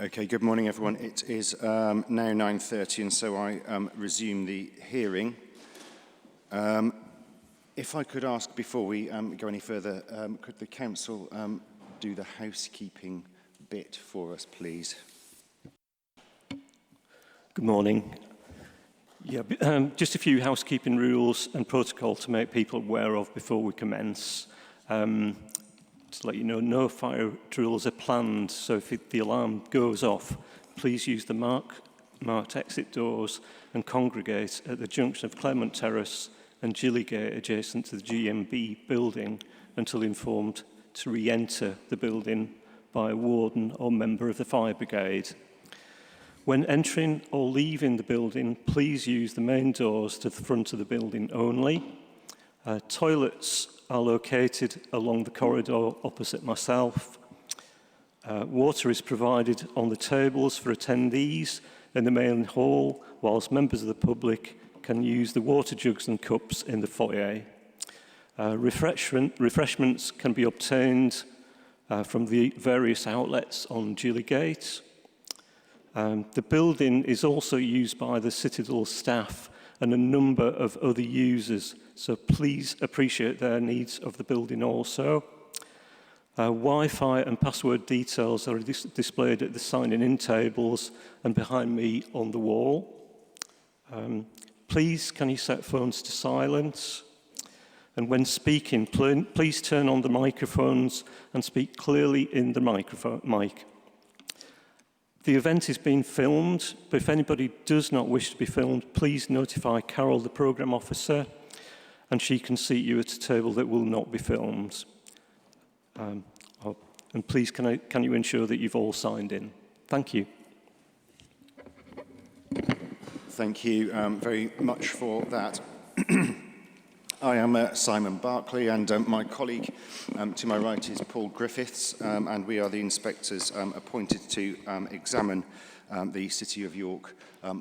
Okay, good morning everyone. It is now 9:30 and so I resume the hearing. If I could ask before we go any further, could the council do the housekeeping bit for us, please? Good morning. Yeah, just a few housekeeping rules and protocol to make people aware of before we commence. To let you know, no fire drills are planned, so if the alarm goes off, please use the marked exit doors and congregate at the junction of Claremont Terrace and Gillygate adjacent to the GMB building until informed to re-enter the building by a warden or member of the fire brigade. When entering or leaving the building, please use the main doors to the front of the building only. Toilets are located along the corridor opposite myself. Water is provided on the tables for attendees in the main hall, whilst members of the public can use the water jugs and cups in the foyer. Refreshments can be obtained from the various outlets on Gillygate. The building is also used by the Citadel staff and a number of other users, so please appreciate their needs of the building also. Wi-Fi and password details are displayed at the signing-in tables and behind me on the wall. Please can you set phones to silence? And when speaking, please turn on the microphones and speak clearly in the mic. The event is being filmed, but if anybody does not wish to be filmed, please notify Carol, the programme officer, and she can seat you at a table that will not be filmed. And please, can you ensure that you've all signed in? Thank you. Thank you very much for that. I am Simon Barclay, and my colleague to my right is Paul Griffiths, and we are the inspectors appointed to examine the City of York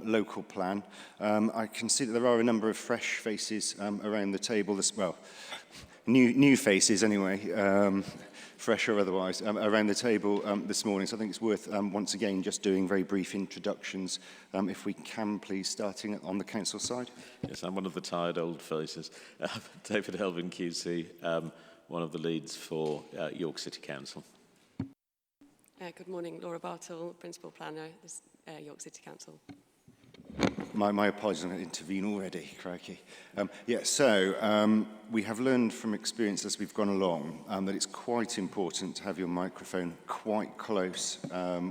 local plan. I can see that there are a number of fresh faces around the table, new faces anyway, fresh or otherwise, around the table this morning. So I think it's worth once again just doing very brief introductions, if we can please, starting on the council side. Yes, I'm one of the tired old faces. David Helvin QC, one of the leads for York City Council. Good morning, Laura Bartle, Principal Planner, York City Council. My apologies, I'm going to intervene already, crikey. We have learned from experience as we've gone along that it's quite important to have your microphone quite close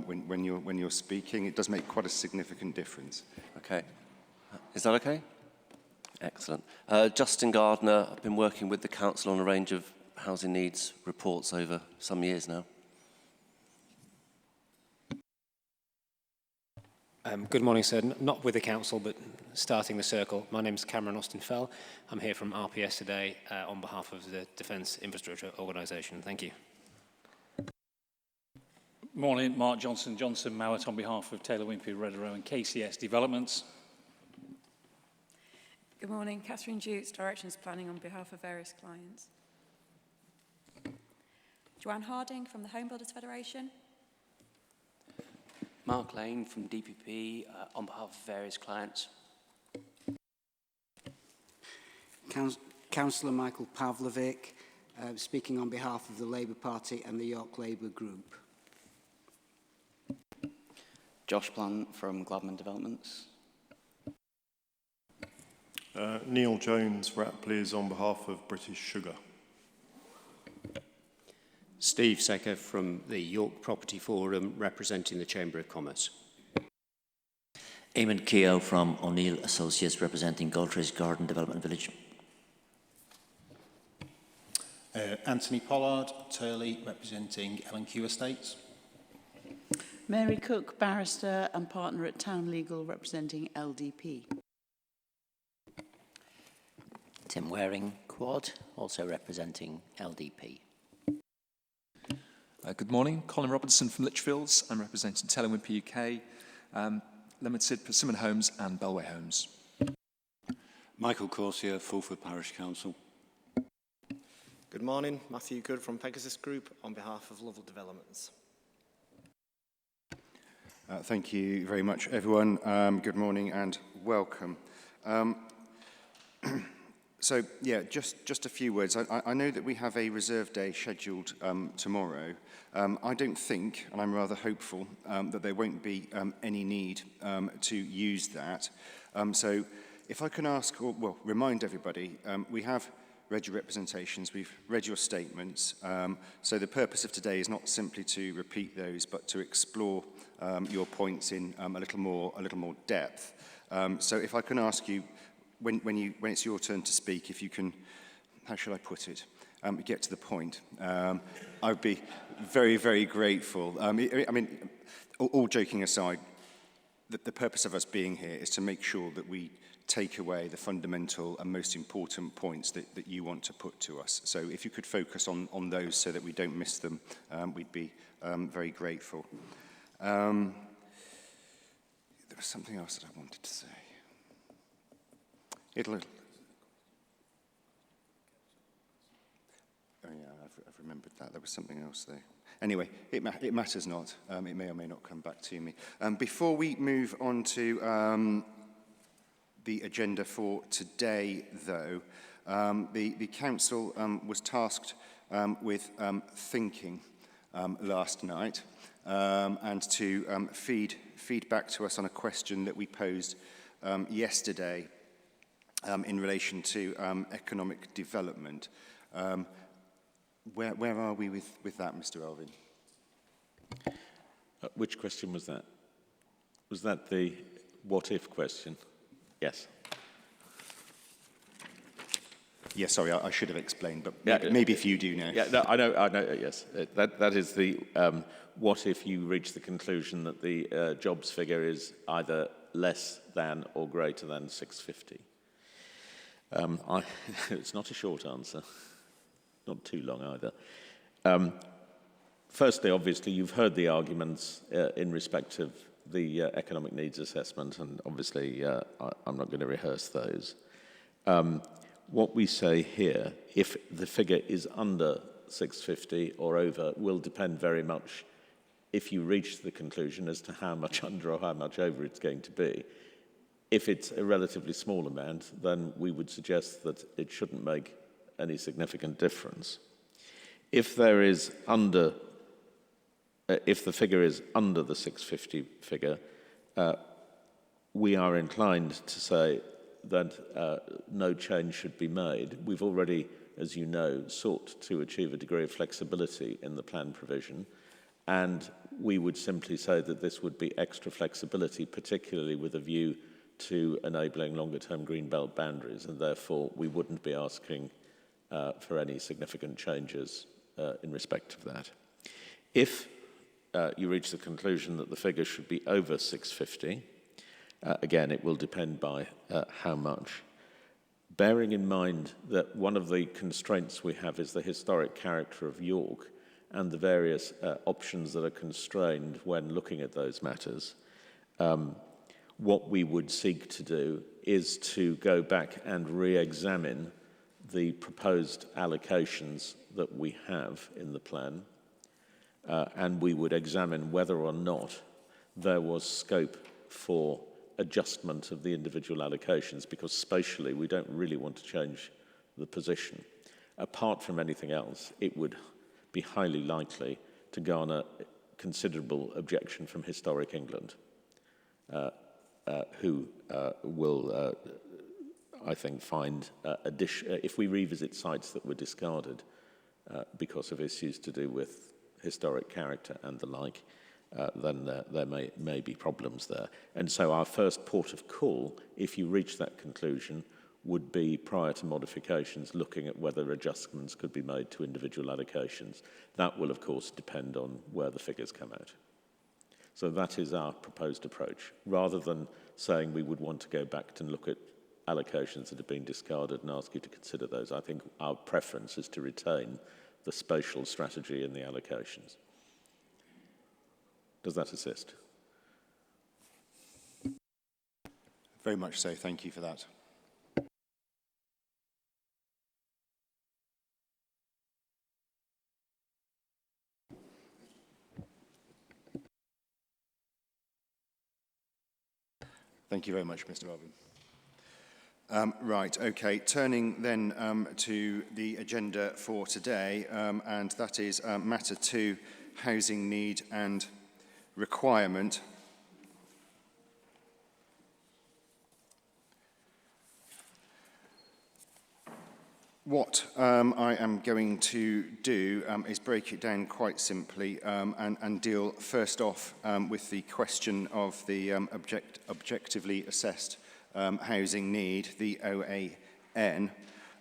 when you're speaking. It does make quite a significant difference. Okay. Is that okay? Excellent. Justin Gardner, I've been working with the council on a range of housing needs reports over some years now. Good morning, sir. Not with the council, but starting the circle. My name is Cameron Austin-Fell. I'm here from RPS today on behalf of the Defence Infrastructure Organisation. Thank you. Morning, Mark Johnson Mowat on behalf of Taylor Wimpey, Redrow and KCS Developments. Good morning, Catherine Jutes, Directions Planning on behalf of various clients. Joanne Harding from the Home Builders Federation. Mark Lane from DPP on behalf of various clients. Councillor Michael Pavlovic, speaking on behalf of the Labour Party and the York Labour Group. Josh Plant from Gladman Developments. Neil Jones, Rapley's on behalf of British Sugar. Steve Secker from the York Property Forum, representing the Chamber of Commerce. Eamon Keogh from O'Neill Associates, representing Galtrays Garden Development Village. Anthony Pollard, Turley, representing L&Q Estates. Mary Cook, barrister and partner at Town Legal, representing LDP. Tim Waring, Quad, also representing LDP. Good morning, Colin Robinson from Lichfields. I'm representing Taylor Wimpey UK, Limited, Persimmon Homes and Bellway Homes. Michael Corsier, Fulford Parish Council. Good morning, Matthew Good from Pegasus Group on behalf of Lovell Developments. Thank you very much, everyone. Good morning and welcome. So, yeah, just a few words. I know that we have a reserve day scheduled tomorrow. I don't think, and I'm rather hopeful, that there won't be any need to use that. So if I can ask, or well, remind everybody, we have read your representations, we've read your statements. So the purpose of today is not simply to repeat those, but to explore your points in a little more depth. So if I can ask you, when it's your turn to speak, if you can, how shall I put it, get to the point. I would be very, very grateful. I mean, all joking aside, the purpose of us being here is to make sure that we take away the fundamental and most important points that you want to put to us. So if you could focus on those so that we don't miss them, we'd be very grateful. There was something else that I wanted to say. Oh yeah, I've remembered that. There was something else there. Anyway, it matters not. It may or may not come back to me. Before we move on to the agenda for today, though, the council was tasked with thinking last night and to feed back to us on a question that we posed yesterday in relation to economic development. Where are we with that, Mr. Elvin? Which question was that? Was that the what-if question? Yes. Yes, sorry, I should have explained, but maybe if you do know. Yeah, no, I know, yes. That is the what if you reach the conclusion that the jobs figure is either less than or greater than 650. It's not a short answer, not too long either. Firstly, obviously, you've heard the arguments in respect of the economic needs assessment, and obviously I'm not going to rehearse those. What we say here, if the figure is under 650 or over, will depend very much if you reach the conclusion as to how much under or how much over it's going to be. If it's a relatively small amount, then we would suggest that it shouldn't make any significant difference. If there is if the figure is under the 650 figure, we are inclined to say that no change should be made. We've already, as you know, sought to achieve a degree of flexibility in the plan provision, and we would simply say that this would be extra flexibility, particularly with a view to enabling longer-term green belt boundaries, and therefore we wouldn't be asking for any significant changes in respect of that. If you reach the conclusion that the figure should be over 650, again, it will depend by how much. Bearing in mind that one of the constraints we have is the historic character of York and the various options that are constrained when looking at those matters, what we would seek to do is to go back and re-examine the proposed allocations that we have in the plan, and we would examine whether or not there was scope for adjustment of the individual allocations, because spatially we don't really want to change the position. Apart from anything else, it would be highly likely to garner considerable objection from historic England, who will, I think, find, if we revisit sites that were discarded because of issues to do with historic character and the like, then there may be problems there. And so our first port of call, if you reach that conclusion, would be, prior to modifications, looking at whether adjustments could be made to individual allocations. That will, of course, depend on where the figures come out. So that is our proposed approach. Rather than saying we would want to go back and look at allocations that have been discarded and ask you to consider those, I think our preference is to retain the spatial strategy in the allocations. Does that assist? Very much so. Thank you for that. Thank you very much, Mr. Robin. Right, okay, turning then to the agenda for today, and that is matter 2, housing need and requirement. What I am going to do is break it down quite simply and deal first off with the question of the objectively assessed housing need, the OAN,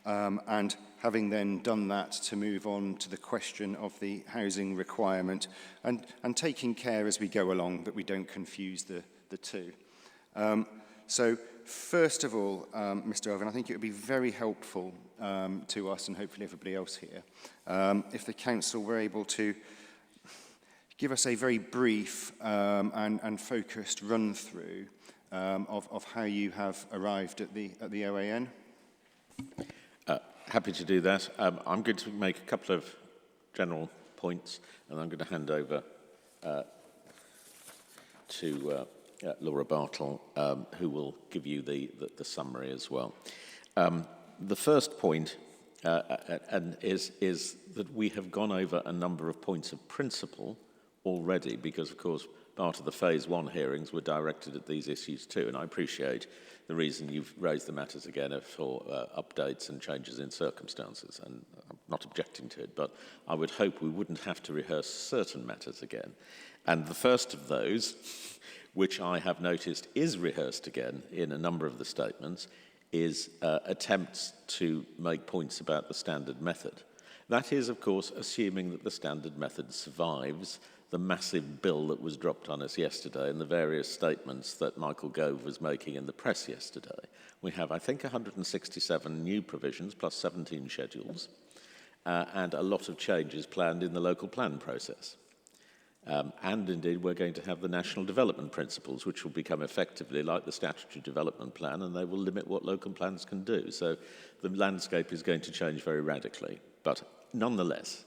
and having then done that, to move on to the question of the housing requirement, and taking care as we go along that we don't confuse the two. So first of all, Mr. Irvine, I think it would be very helpful to us and hopefully everybody else here if the council were able to give us a very brief and focused run-through of how you have arrived at the OAN. Happy to do that. I'm going to make a couple of general points, and I'm going to hand over to Laura Bartle, who will give you the summary as well. The first point is that we have gone over a number of points of principle already, because, of course, part of the Phase 1 hearings were directed at these issues too, and I appreciate the reason you've raised the matters again for updates and changes in circumstances, and I'm not objecting to it, but I would hope we wouldn't have to rehearse certain matters again. And the first of those, which I have noticed is rehearsed again in a number of the statements, is attempts to make points about the standard method. That is, of course, assuming that the standard method survives the massive bill that was dropped on us yesterday and the various statements that Michael Gove was making in the press yesterday. We have, I think, 167 new provisions plus 17 schedules and a lot of changes planned in the local plan process. And indeed, we're going to have the national development principles, which will become effectively like the statutory development plan, and they will limit what local plans can do. So the landscape is going to change very radically. But nonetheless,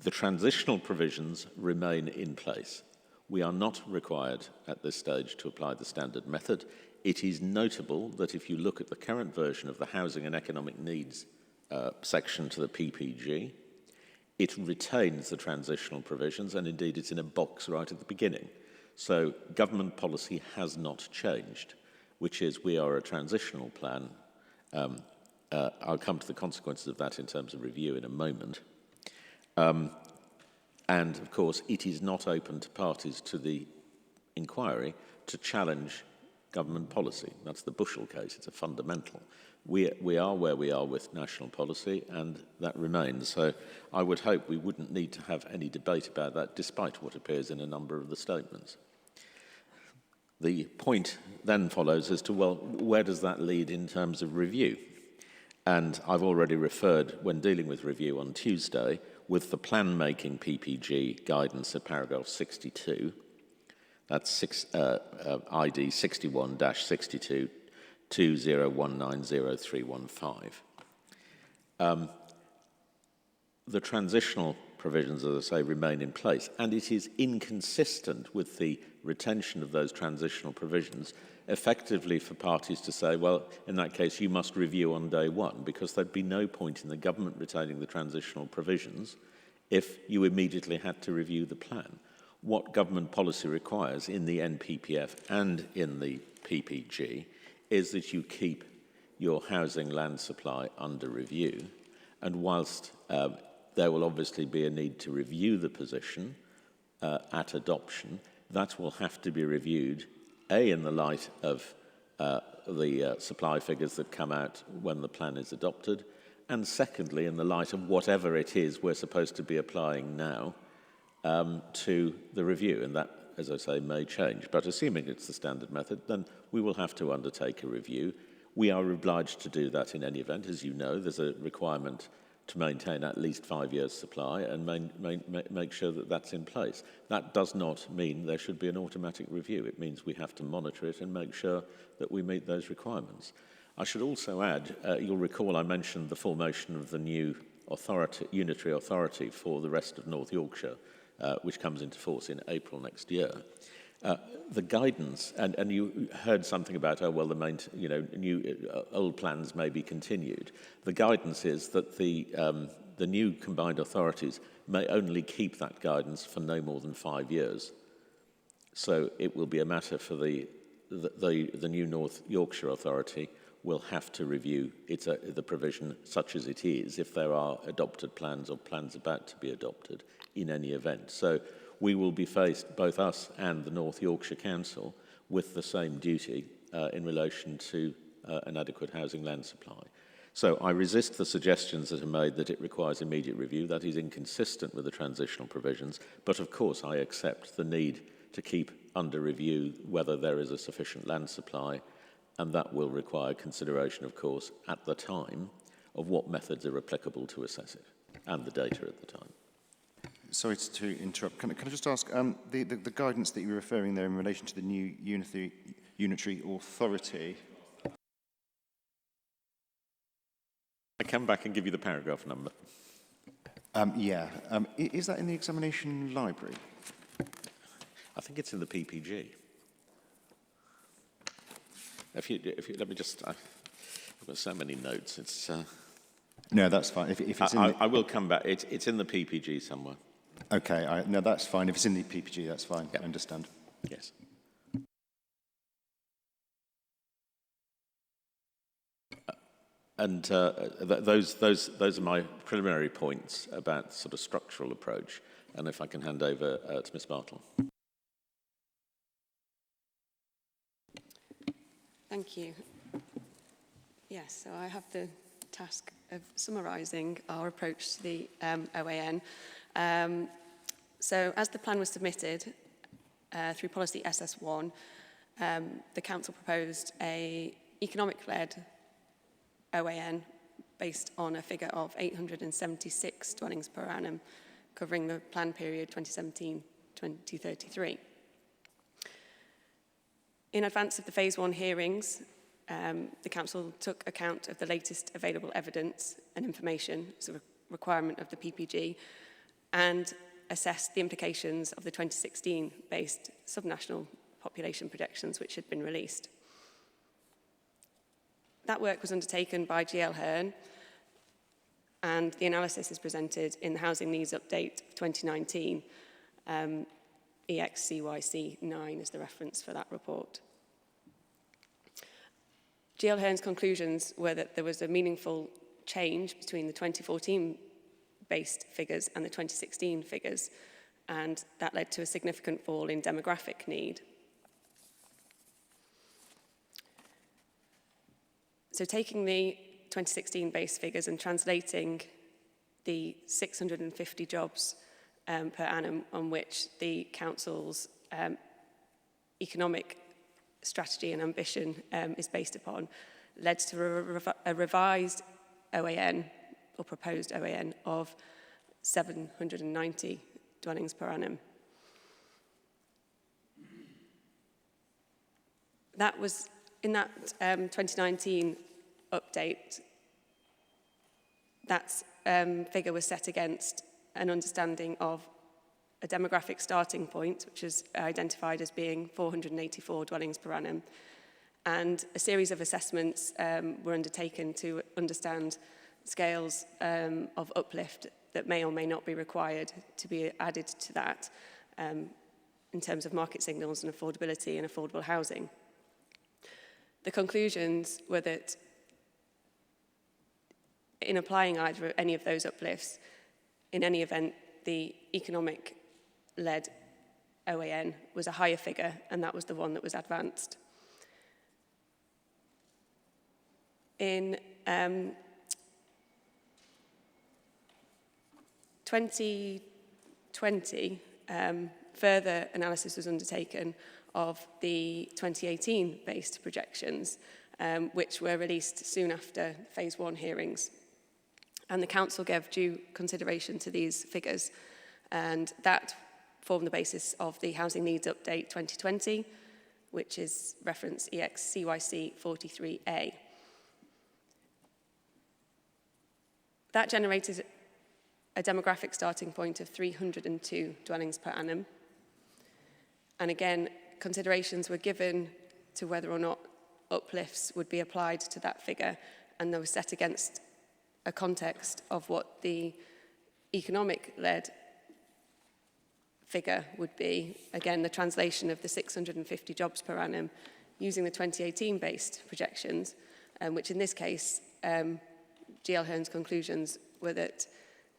the transitional provisions remain in place. We are not required at this stage to apply the standard method. It is notable that if you look at the current version of the housing and economic needs section to the PPG, it retains the transitional provisions, and indeed it's in a box right at the beginning. So government policy has not changed, which is we are a transitional plan. I'll come to the consequences of that in terms of review in a moment. And of course, it is not open to parties to the inquiry to challenge government policy. That's the Bushell case. It's a fundamental. We are where we are with national policy, and that remains. So I would hope we wouldn't need to have any debate about that, despite what appears in a number of the statements. The point then follows as to, well, where does that lead in terms of review? And I've already referred, when dealing with review on Tuesday, with the plan-making PPG guidance at paragraph 62. That's ID 61-62. 20190315. The transitional provisions, as I say, remain in place, and it is inconsistent with the retention of those transitional provisions effectively for parties to say, well, in that case, you must review on day one, because there'd be no point in the government retaining the transitional provisions if you immediately had to review the plan. What government policy requires in the NPPF and in the PPG is that you keep your housing land supply under review. And whilst there will obviously be a need to review the position at adoption, that will have to be reviewed, A, in the light of the supply figures that come out when the plan is adopted, and secondly, in the light of whatever it is we're supposed to be applying now to the review. And that, as I say, may change. But assuming it's the standard method, then we will have to undertake a review. We are obliged to do that in any event. As you know, there's a requirement to maintain at least 5 years' supply and make sure that that's in place. That does not mean there should be an automatic review. It means we have to monitor it and make sure that we meet those requirements. I should also add, you'll recall I mentioned the formation of the new unitary authority for the rest of North Yorkshire, which comes into force in April next year. The guidance, and you heard something about, oh, well, old plans may be continued. The guidance is that the new combined authorities may only keep that guidance for no more than 5 years. So it will be a matter for the new North Yorkshire Authority will have to review the provision such as it is if there are adopted plans or plans about to be adopted in any event. So we will be faced, both us and the North Yorkshire Council, with the same duty in relation to an adequate housing land supply. So I resist the suggestions that are made that it requires immediate review. That is inconsistent with the transitional provisions. But of course I accept the need to keep under review whether there is a sufficient land supply, and that will require consideration, of course, at the time of what methods are applicable to assess it and the data at the time. Sorry to interrupt. Can I just ask, the guidance that you were referring there in relation to the new unitary authority? I come back and give you the paragraph number. Is that in the examination library? I think it's in the PPG. If you let me just, I've got so many notes. It's no, that's fine. If it's I will come back. It's in the PPG somewhere. Okay, no, that's fine. If it's in the PPG, that's fine. Yep. I understand. Yes. And those are my preliminary points about sort of structural approach. And if I can hand over to Ms. Bartle. Thank you. Yes, so I have the task of summarising our approach to the OAN. So as the plan was submitted through policy SS1, the council proposed a economic-led OAN based on a figure of 876 dwellings per annum, covering the plan period 2017-2033. In advance of the Phase 1 hearings, the Council took account of the latest available evidence and information, so a requirement of the PPG, and assessed the implications of the 2016-based subnational population projections which had been released. That work was undertaken by GL Hearn, and the analysis is presented in the Housing Needs Update of 2019. EXCYC 9 is the reference for that report. GL Hearn's conclusions were that there was a meaningful change between the 2014-based figures and the 2016 figures, and that led to a significant fall in demographic need. So taking the 2016 base figures and translating the 650 jobs per annum on which the council's economic strategy and ambition is based upon, led to a revised OAN, or proposed OAN, of 790 dwellings per annum. That was, in that 2019 update, that figure was set against an understanding of a demographic starting point, which is identified as being 484 dwellings per annum. And a series of assessments were undertaken to understand scales of uplift that may or may not be required to be added to that in terms of market signals and affordability and affordable housing. The conclusions were that in applying either any of those uplifts, in any event, the economic-led OAN was a higher figure, and that was the one that was advanced. In 2020, further analysis was undertaken of the 2018-based projections, which were released soon after Phase 1 hearings. And the Council gave due consideration to these figures, and that formed the basis of the Housing Needs Update 2020, which is reference EXCYC 43A. That generated a demographic starting point of 302 dwellings per annum. And again, considerations were given to whether or not uplifts would be applied to that figure, and they were set against a context of what the economic-led figure would be. Again, the translation of the 650 jobs per annum using the 2018-based projections, which in this case, GL Hearn's conclusions were that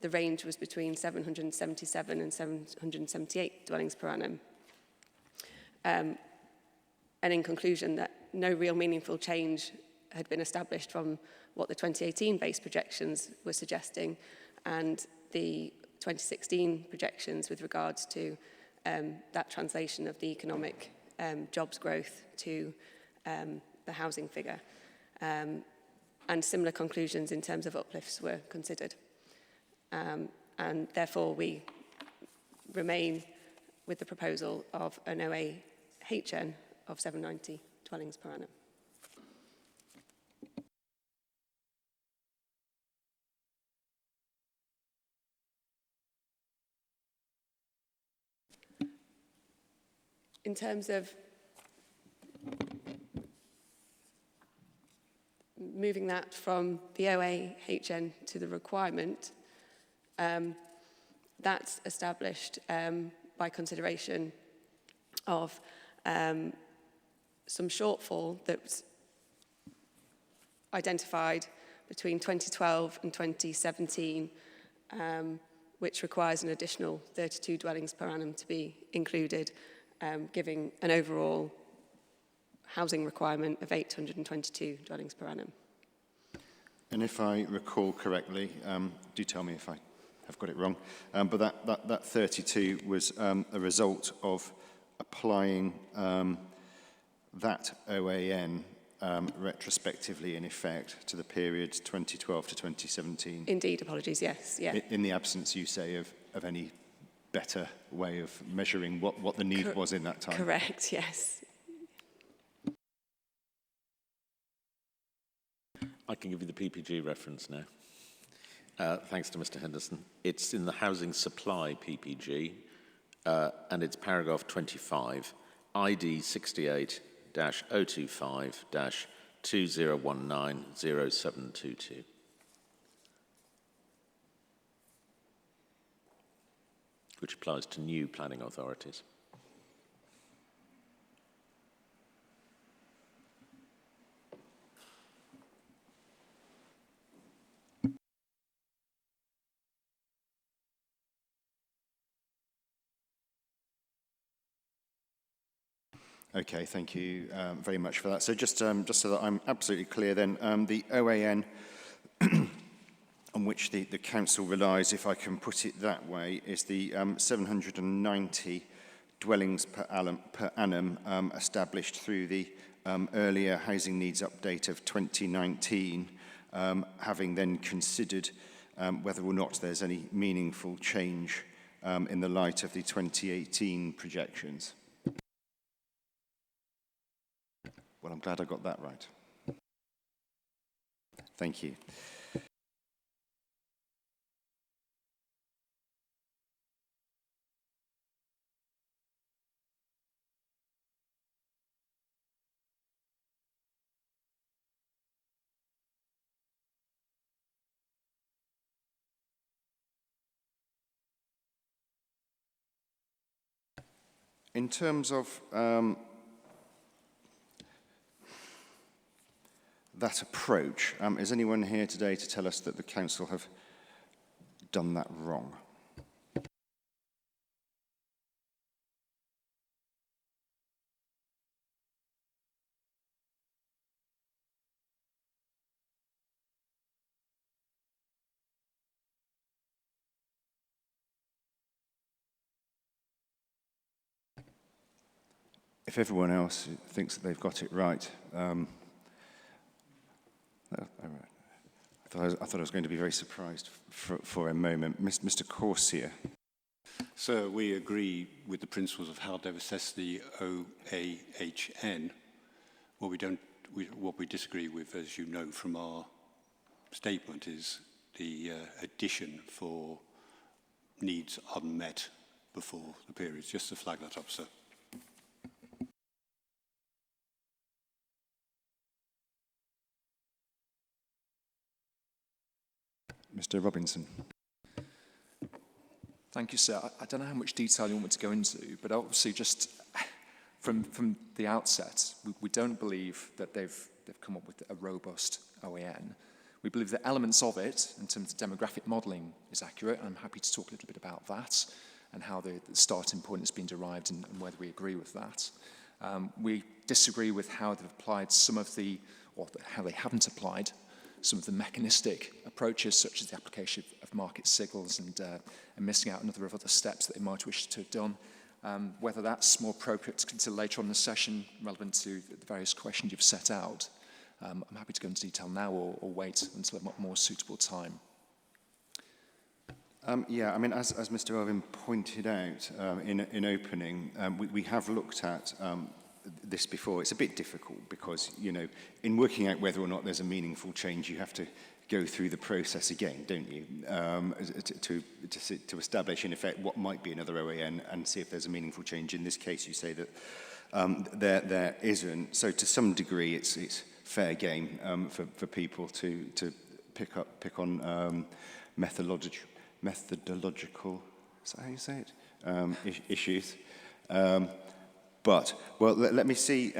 the range was between 777 and 778 dwellings per annum. And in conclusion, that no real meaningful change had been established from what the 2018-based projections were suggesting and the 2016 projections with regards to that translation of the economic jobs growth to the housing figure. And similar conclusions in terms of uplifts were considered. And therefore, we remain with the proposal of an OAHN of 790 dwellings per annum. In terms of moving that from the OAHN to the requirement, that's established by consideration of some shortfall that's identified between 2012 and 2017, which requires an additional 32 dwellings per annum to be included, giving an overall housing requirement of 822 dwellings per annum. And if I recall correctly, do tell me if I have got it wrong, but that 32 was a result of applying that OAN retrospectively, in effect, to the period 2012 to 2017. Indeed, apologies, yes. Yeah. In the absence, you say, of any better way of measuring what the need was in that time. Correct, yes. I can give you the PPG reference now, thanks to Mr. Henderson. It's in the Housing Supply PPG, and it's paragraph 25, ID 68-025-2019-0722. Which applies to new planning authorities. Okay, thank you very much for that. So just so that I'm absolutely clear then, the OAN on which the Council relies, if I can put it that way, is the 790 dwellings per annum established through the earlier Housing Needs Update of 2019, having then considered whether or not there's any meaningful change in the light of the 2018 projections. Well, I'm glad I got that right. Thank you. In terms of that approach, is anyone here today to tell us that the Council have done that wrong? If everyone else thinks that they've got it right, I thought I was going to be very surprised for a moment. Mr. Corsier. Sir, we agree with the principles of how they've assessed the OAHN. What we disagree with, as you know from our statement, is the addition for needs unmet before the periods. Just to flag that up, sir. Mr. Robinson. Thank you, sir. I don't know how much detail you want me to go into, but obviously just from the outset, we don't believe that they've come up with a robust OAN. We believe that elements of it, in terms of demographic modelling, is accurate, and I'm happy to talk a little bit about that and how the starting point has been derived and whether we agree with that. We disagree with how they've applied some of the, or how they haven't applied some of the mechanistic approaches, such as the application of market signals and missing out a number of other steps that they might wish to have done. Whether that's more appropriate to consider later on in the session, relevant to the various questions you've set out. I'm happy to go into detail now or wait until a more suitable time. Yeah, I mean, as Mr. Irvin pointed out in opening, we have looked at this before. It's a bit difficult because, you know, in working out whether or not there's a meaningful change, you have to go through the process again, don't you, to establish, in effect, what might be another OAN and see if there's a meaningful change. In this case, you say that there isn't. So to some degree, it's fair game for people to pick on methodological, is that how you say it? Issues. But well, let me see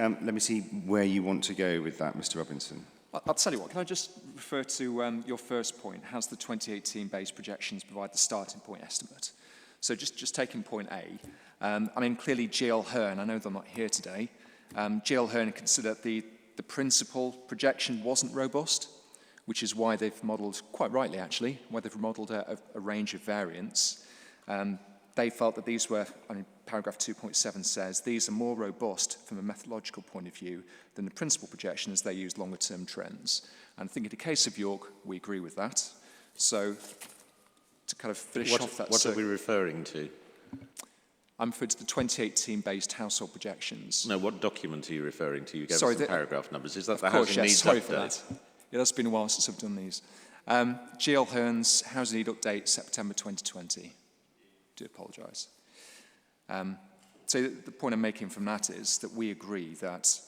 where you want to go with that, Mr. Robinson. I'll tell you what. Can I just refer to your first point? How's the 2018 base projections provide the starting point estimate? So just taking point A. I mean, clearly GL Hearn. I know they're not here today. GL Hearn considered the principal projection wasn't robust, which is why they've modelled, quite rightly actually, why they've modelled a range of variants. They felt that these were, I mean, paragraph 2.7 says, these are more robust from a methodological point of view than the principal projection as they use longer term trends. And I think in the case of York, we agree with that. So to kind of finish off that... What are we referring to? I'm referring to the 2018 based household projections. No, what document are you referring to? You gave us some paragraph numbers. Is that the course, housing needs sorry update? For that. Yeah, that's been a while since I've done these. GL Hearn's housing need update, September 2020. Do apologise. So the point I'm making from that is that we agree that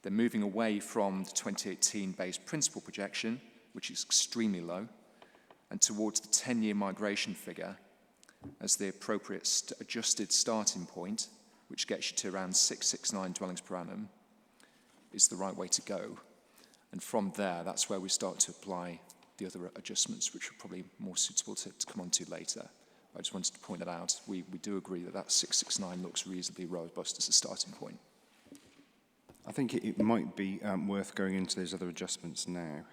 they're moving away from the 2018 based principal projection, which is extremely low, and towards the 10-year migration figure as the appropriate adjusted starting point, which gets you to around 669 dwellings per annum, is the right way to go. And from there, that's where we start to apply the other adjustments, which are probably more suitable to come on to later. I just wanted to point that out. We do agree that 669 looks reasonably robust as a starting point. I think it might be worth going into those other adjustments now.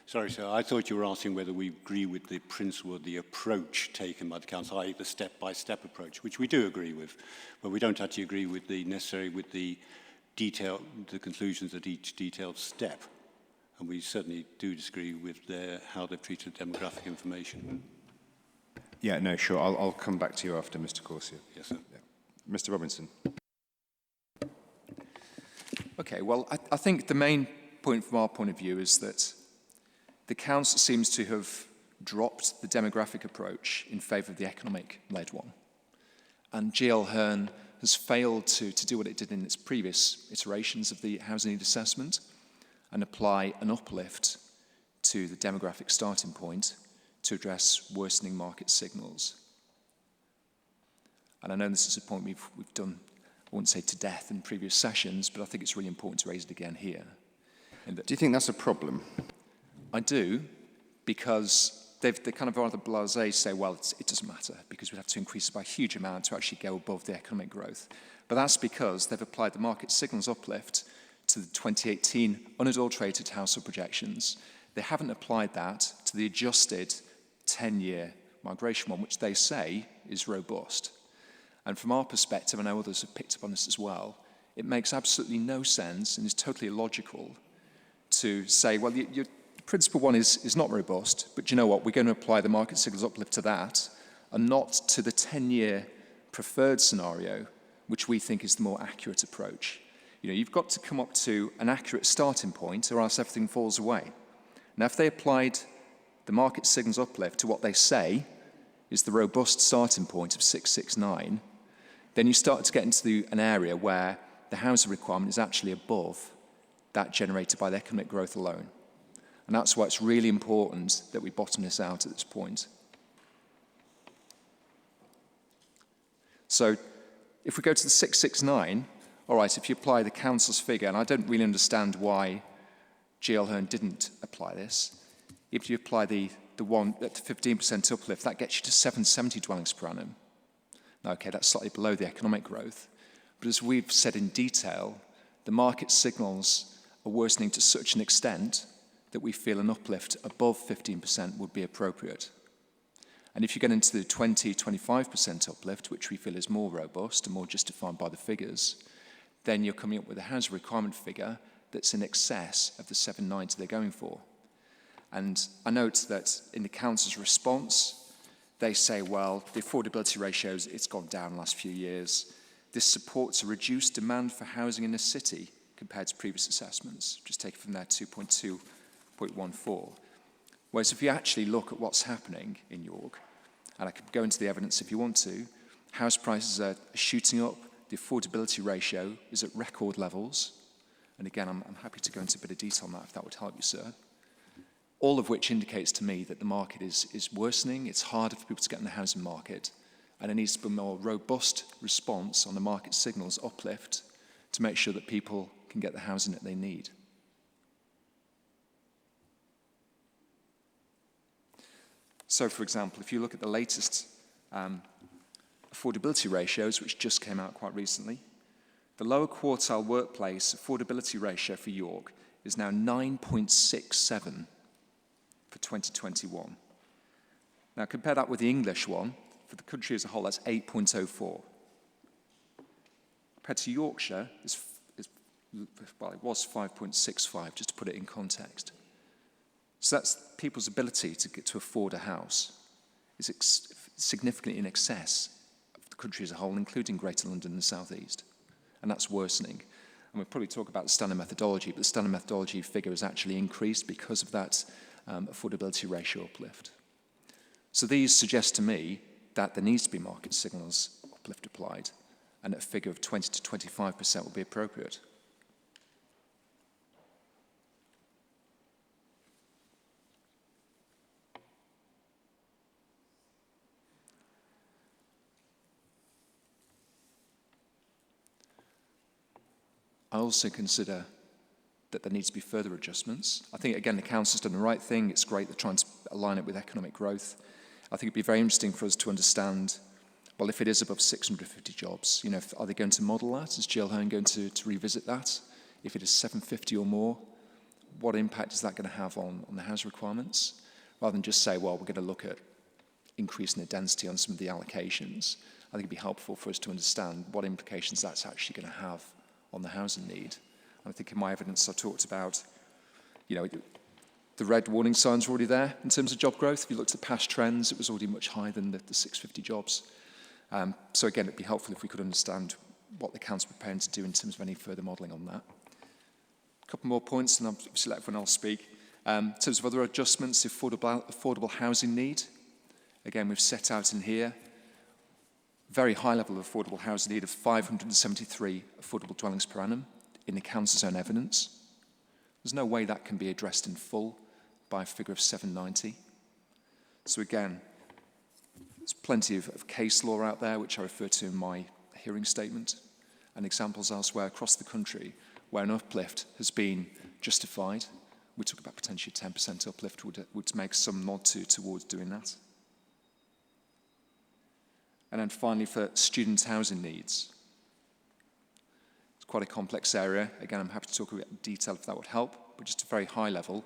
Sorry, sir. I thought you were asking whether we agree with the principle of the approach taken by the council, i.e. the step-by-step approach, which we do agree with, but we don't actually agree with the conclusions at each detailed step. And we certainly do disagree with how they've treated demographic information. Yeah, no, sure. I'll come back to you after, Mr. Corsia. Yes, sir. Yeah. Mr. Robinson. Okay, well, I think the main point from our point of view is that the council seems to have dropped the demographic approach in favour of the economic-led one. And GL Hearn has failed to do what it did in its previous iterations of the housing need assessment and apply an uplift to the demographic starting point to address worsening market signals. And I know this is a point we've done, I wouldn't say to death in previous sessions, but I think it's really important to raise it again here. Do you think that's a problem? I do, because they kind of rather blasé say, well, it doesn't matter because we'd have to increase it by a huge amount to actually go above the economic growth. But that's because they've applied the market signals uplift to the 2018 unadulterated household projections. They haven't applied that to the adjusted 10-year migration one, which they say is robust. And from our perspective, I know others have picked up on this as well, it makes absolutely no sense and is totally illogical to say, well, your principal one is not robust, but you know what, we're going to apply the market signals uplift to that and not to the 10-year preferred scenario, which we think is the more accurate approach. You know, you've got to come up to an accurate starting point or else everything falls away. Now, if they applied the market signals uplift to what they say is the robust starting point of 669, then you start to get into an area where the housing requirement is actually above that generated by the economic growth alone. And that's why it's really important that we bottom this out at this point. So if we go to the 669, all right, if you apply the council's figure, and I don't really understand why GL Hearn didn't apply this, if you apply the 15% uplift, that gets you to 770 dwellings per annum. Now, okay, that's slightly below the economic growth, but as we've said in detail, the market signals are worsening to such an extent that we feel an uplift above 15% would be appropriate. And if you get into the 20-25% uplift, which we feel is more robust and more justified by the figures, then you're coming up with a housing requirement figure that's in excess of the 790 they're going for. And I note that in the council's response, they say, well, the affordability ratios, it's gone down the last few years. This supports a reduced demand for housing in the city compared to previous assessments. Just take it from there, 2.2.14. Whereas if you actually look at what's happening in York, and I could go into the evidence if you want to, house prices are shooting up, the affordability ratio is at record levels, and again, I'm happy to go into a bit of detail on that if that would help you, sir. All of which indicates to me that the market is worsening, it's harder for people to get in the housing market, and there needs to be a more robust response on the market signals uplift to make sure that people can get the housing that they need. So, for example, if you look at the latest affordability ratios, which just came out quite recently, the lower quartile workplace affordability ratio for York is now 9.67 for 2021. Now, compare that with the English one. For the country as a whole, that's 8.04. Compared to Yorkshire, it was 5.65, just to put it in context. So that's people's ability to get to afford a house is significantly in excess of the country as a whole, including Greater London and the South East. And that's worsening. And we'll probably talk about the standard methodology, but the standard methodology figure has actually increased because of that affordability ratio uplift. So these suggest to me that there needs to be market signals uplift applied, and a figure of 20 to 25% will be appropriate. I also consider that there needs to be further adjustments. I think, again, the council's done the right thing. It's great they're trying to align it with economic growth. I think it'd be very interesting for us to understand, well, if it is above 650 jobs, are they going to model that? Is GL Hearn going to revisit that? If it is 750 or more, what impact is that going to have on the house requirements? Rather than just say, well, we're going to look at increasing the density on some of the allocations. I think it'd be helpful for us to understand what implications that's actually going to have on the housing need. I think in my evidence I talked about, the red warning signs are already there in terms of job growth. If you looked at past trends, it was already much higher than the 650 jobs. So again, it'd be helpful if we could understand what the council are preparing to do in terms of any further modelling on that. A couple more points, and I'll obviously let everyone else speak. In terms of other adjustments, affordable housing need. Again, we've set out in here very high level of affordable housing need of 573 affordable dwellings per annum in the council's own evidence. There's no way that can be addressed in full by a figure of 790. So again, there's plenty of case law out there, which I refer to in my hearing statement, and examples elsewhere across the country where an uplift has been justified. We talk about potentially 10% uplift would make some nod towards doing that. And then finally, for student housing needs. It's quite a complex area. Again, I'm happy to talk about detail if that would help, but just a very high level.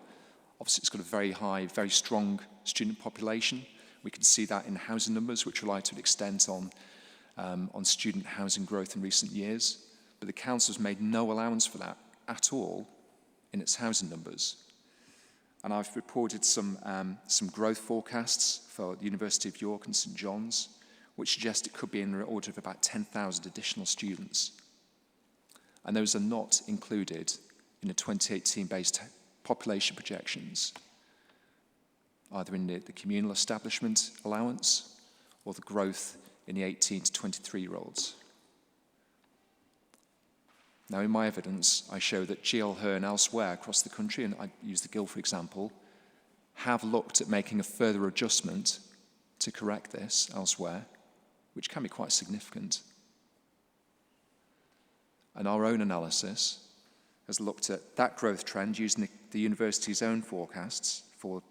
Obviously, it's got a very high, very strong student population. We can see that in housing numbers, which rely to an extent on student housing growth in recent years. But the council has made no allowance for that at all in its housing numbers. And I've reported some growth forecasts for the University of York and St John's, which suggest it could be in the order of about 10,000 additional students. And those are not included in the 2018-based population projections, either in the communal establishment allowance or the growth in the 18 to 23-year-olds. Now, in my evidence, I show that GL Hearn elsewhere across the country, and I use the Guild for example, have looked at making a further adjustment to correct this elsewhere, which can be quite significant. And our own analysis has looked at that growth trend using the university's own forecasts for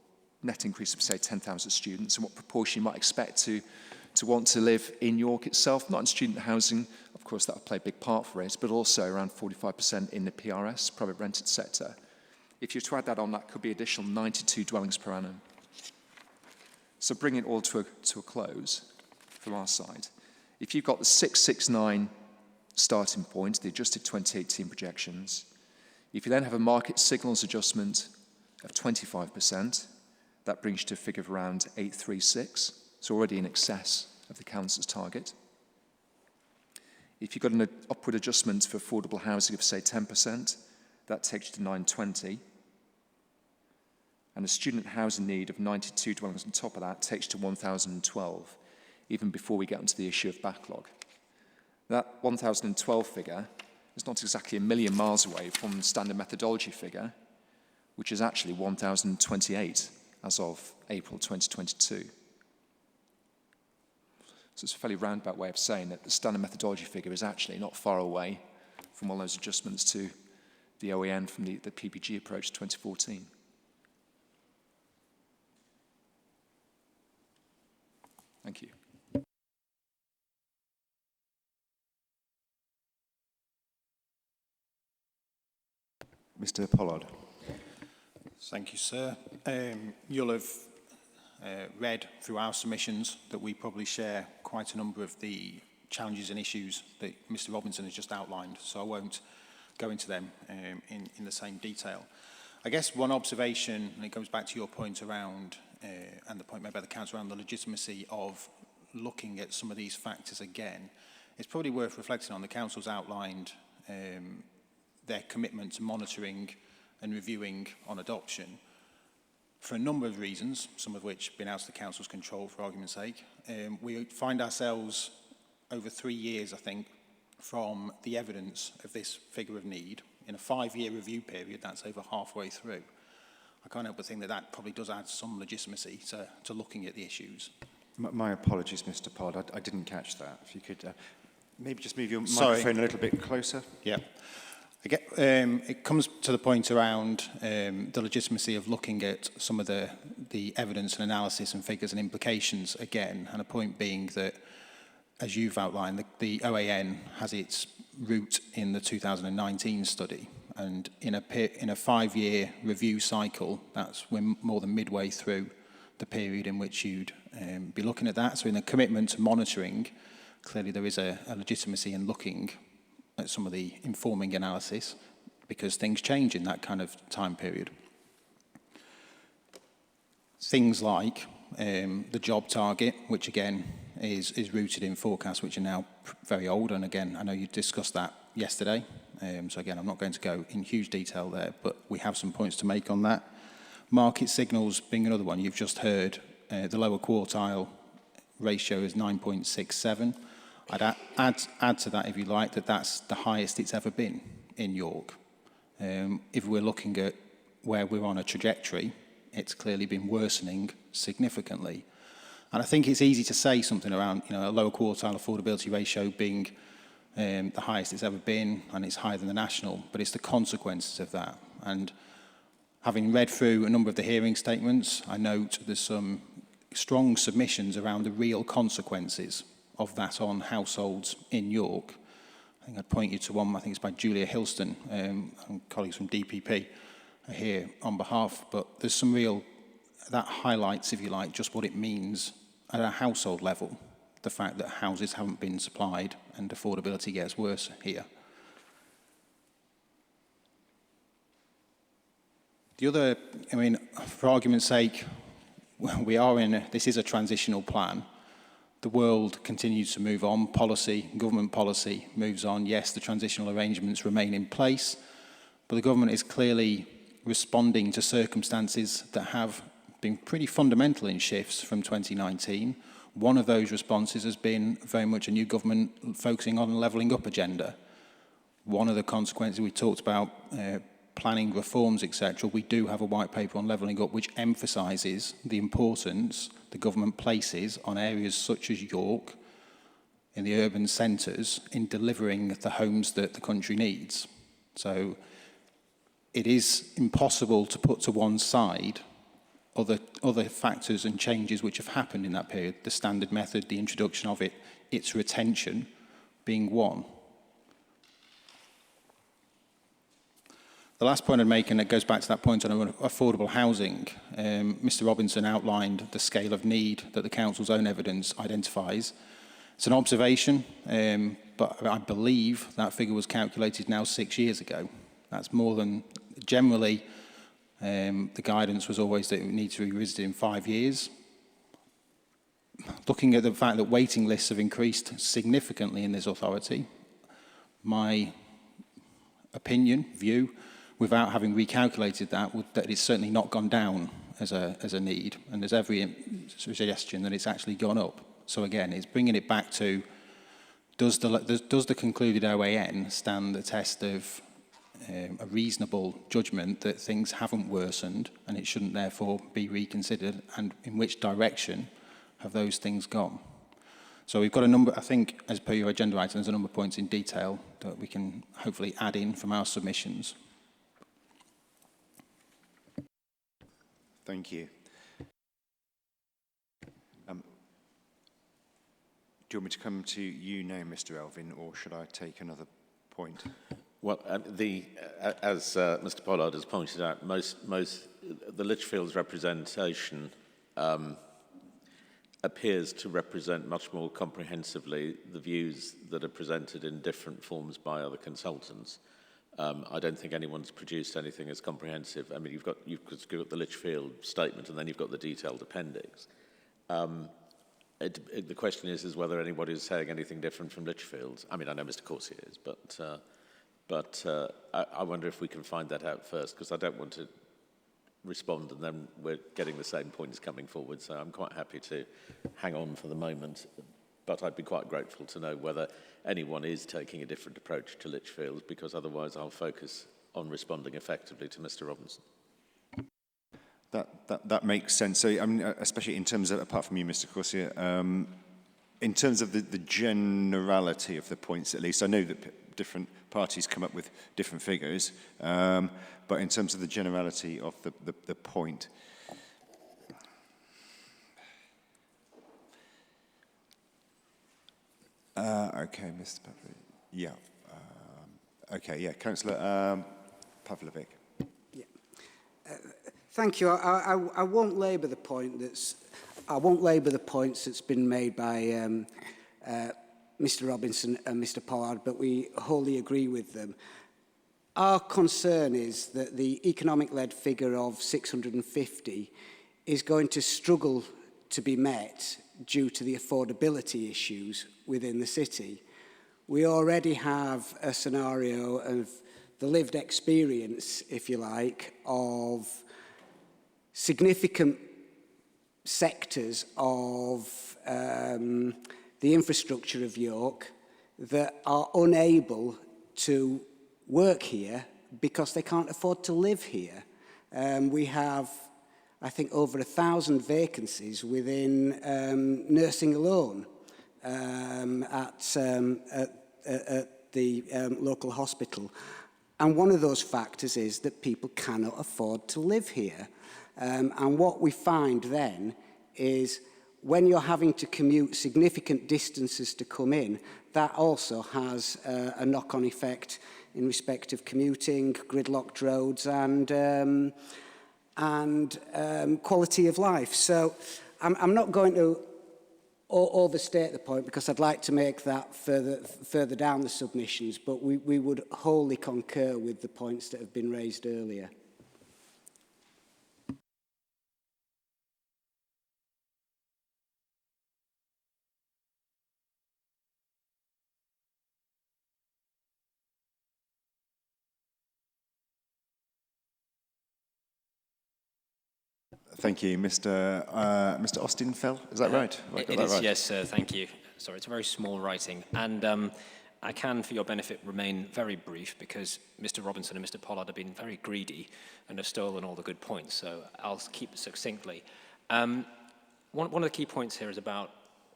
net increase of, say, 10,000 students and what proportion you might expect to want to live in York itself, not in student housing, of course that will play a big part for it, but also around 45% in the PRS, private rented sector. If you were to add that on, that could be additional 92 dwellings per annum. So bring it all to a close from our side. If you've got the 669 starting point, the adjusted 2018 projections, if you then have a market signals adjustment of 25%, that brings you to a figure of around 836. It's already in excess of the council's target. If you've got an upward adjustment for affordable housing of, say, 10%, that takes you to 920. And a student housing need of 92 dwellings on top of that takes you to 1,012, even before we get onto the issue of backlog. That 1,012 figure is not exactly a million miles away from the standard methodology figure, which is actually 1,028 as of April 2022. So it's a fairly roundabout way of saying that the standard methodology figure is actually not far away from all those adjustments to the OEN from the PPG approach 2014. Thank you. Mr. Pollard. Thank you, sir. You'll have read through our submissions that we probably share quite a number of the challenges and issues that Mr. Robinson has just outlined, so I won't go into them in the same detail. I guess one observation, and it goes back to your point around, and the point made by the Council around the legitimacy of looking at some of these factors again, it's probably worth reflecting on. The Council's outlined their commitment to monitoring and reviewing on adoption for a number of reasons, some of which have been out of the Council's control for argument's sake. We find ourselves over 3 years, I think, from the evidence of this figure of need. In a 5-year review period, that's over halfway through. I can't help but think that that probably does add some legitimacy to looking at the issues. My apologies, Mr. Pollard. I didn't catch that. If you could maybe just move your microphone a little bit closer. Yeah. It comes to the point around the legitimacy of looking at some of the evidence and analysis and figures and implications again, and a point being that, as you've outlined, the OAN has its root in the 2019 study, and in a 5-year review cycle, we're more than midway through the period in which you'd be looking at that. So in the commitment to monitoring, clearly there is a legitimacy in looking at some of the informing analysis, because things change in that kind of time period. Things like the job target, which again is rooted in forecasts which are now very old, and again I know you discussed that yesterday, so again I'm not going to go in huge detail there, but we have some points to make on that. Market signals being another one. You've just heard the lower quartile ratio is 9.67. I'd add to that, if you like, that's the highest it's ever been in York. If we're looking at where we're on a trajectory, it's clearly been worsening significantly. And I think it's easy to say something around, a lower quartile affordability ratio being the highest it's ever been, and it's higher than the national, but it's the consequences of that. And having read through a number of the hearing statements, I note there's some strong submissions around the real consequences of that on households in York. I think I'd point you to one, I think it's by Julia Hilston, and colleagues from DPP are here on behalf, but there's some that highlights, if you like, just what it means at a household level, the fact that houses haven't been supplied and affordability gets worse here. The other, for argument's sake, this is a transitional plan. The world continues to move on. Government policy moves on. Yes, the transitional arrangements remain in place, but the government is clearly responding to circumstances that have been pretty fundamental in shifts from 2019. One of those responses has been very much a new government focusing on a levelling up agenda. one of the consequences we talked about, planning reforms, etc. We do have a white paper on levelling up which emphasises the importance the government places on areas such as York, in the urban centres, in delivering the homes that the country needs. So it is impossible to put to one side other factors and changes which have happened in that period, the standard method, the introduction of it, its retention being one. The last point I'd make, and it goes back to that point on affordable housing, Mr Robinson outlined the scale of need that the Council's own evidence identifies. It's an observation, but I believe that figure was calculated now 6 years ago. That's more than, generally, the guidance was always that it would need to be revisited in 5 years. Looking at the fact that waiting lists have increased significantly in this authority, my opinion, view, without having recalculated that, that it's certainly not gone down as a need, and there's every suggestion that it's actually gone up. So again, it's bringing it back to, does the concluded OAN stand the test of a reasonable judgment that things haven't worsened and it shouldn't therefore be reconsidered, and in which direction have those things gone? So we've got a number, I think, as per your agenda item, there's a number of points in detail that we can hopefully add in from our submissions. Thank you. Do you want me to come to you now, Mr Elvin, or should I take another point? Well, as Mr Pollard has pointed out, the Lichfields representation appears to represent much more comprehensively the views that are presented in different forms by other consultants. I don't think anyone's produced anything as comprehensive. I mean, you've got the Lichfield statement, and then you've got the detailed appendix. The question is whether anybody is saying anything different from Lichfields. I mean, I know Mr Corsier is, but I wonder if we can find that out first, because I don't want to respond and then we're getting the same points coming forward. So I'm quite happy to hang on for the moment, but I'd be quite grateful to know whether anyone is taking a different approach to Lichfields, because otherwise I'll focus on responding effectively to Mr Robinson. That makes sense. So, I mean, especially in terms of, apart from you, Mr Corsier, in terms of the generality of the points, at least, I know that different parties come up with different figures, but in terms of the generality of the point, okay, Mr. Pavlovic. Yeah. Okay, yeah, Councillor Pavlovic. Yeah. Thank you. I won't labour the point I won't labour the points that's been made by Mr Robinson and Mr Pollard, but we wholly agree with them. Our concern is that the economic-led figure of 650 is going to struggle to be met due to the affordability issues within the city. We already have a scenario of the lived experience, if you like, of significant sectors of the infrastructure of York that are unable to work here because they can't afford to live here. We have, I think, over 1,000 vacancies within nursing alone at the local hospital. And one of those factors is that people cannot afford to live here. And what we find then is when you're having to commute significant distances to come in, that also has a knock-on effect in respect of commuting, gridlocked roads, and quality of life. So I'm not going to overstate the point, because I'd like to make that further down the submissions, but we would wholly concur with the points that have been raised earlier. Thank you, Mr. Austin Fell. Is that right? It is, right? Yes, thank you. Sorry, it's a very small writing. And I can, for your benefit, remain very brief because Mr. Robinson and Mr. Pollard have been very greedy and have stolen all the good points, so I'll keep it succinctly. One of the key points here is about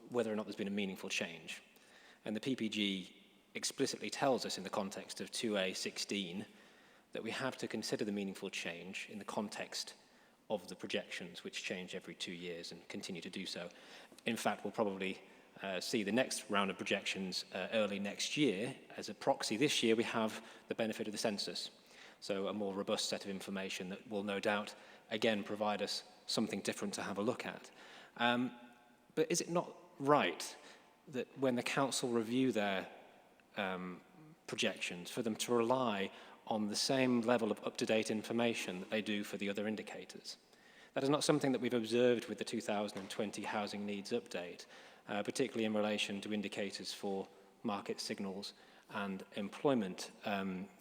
whether or not there's been a meaningful change. And the PPG explicitly tells us in the context of 2A16 that we have to consider the meaningful change in the context of the projections, which change every 2 years and continue to do so. In fact, we'll probably see the next round of projections early next year. As a proxy this year, we have the benefit of the census, so a more robust set of information that will no doubt, again, provide us something different to have a look at. But is it not right that when the council review their projections, for them to rely on the same level of up-to-date information that they do for the other indicators? That is not something that we've observed with the 2020 Housing Needs Update, particularly in relation to indicators for market signals and employment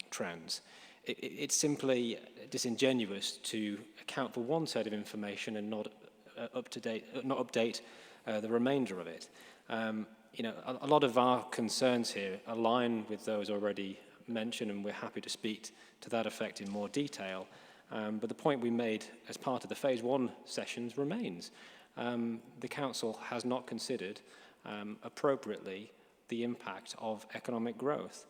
trends. It's simply disingenuous to account for one set of information and not update the remainder of it. You know, a lot of our concerns here align with those already mentioned, and we're happy to speak to that effect in more detail. But the point we made as part of the phase 1 sessions remains. The council has not considered appropriately the impact of economic growth.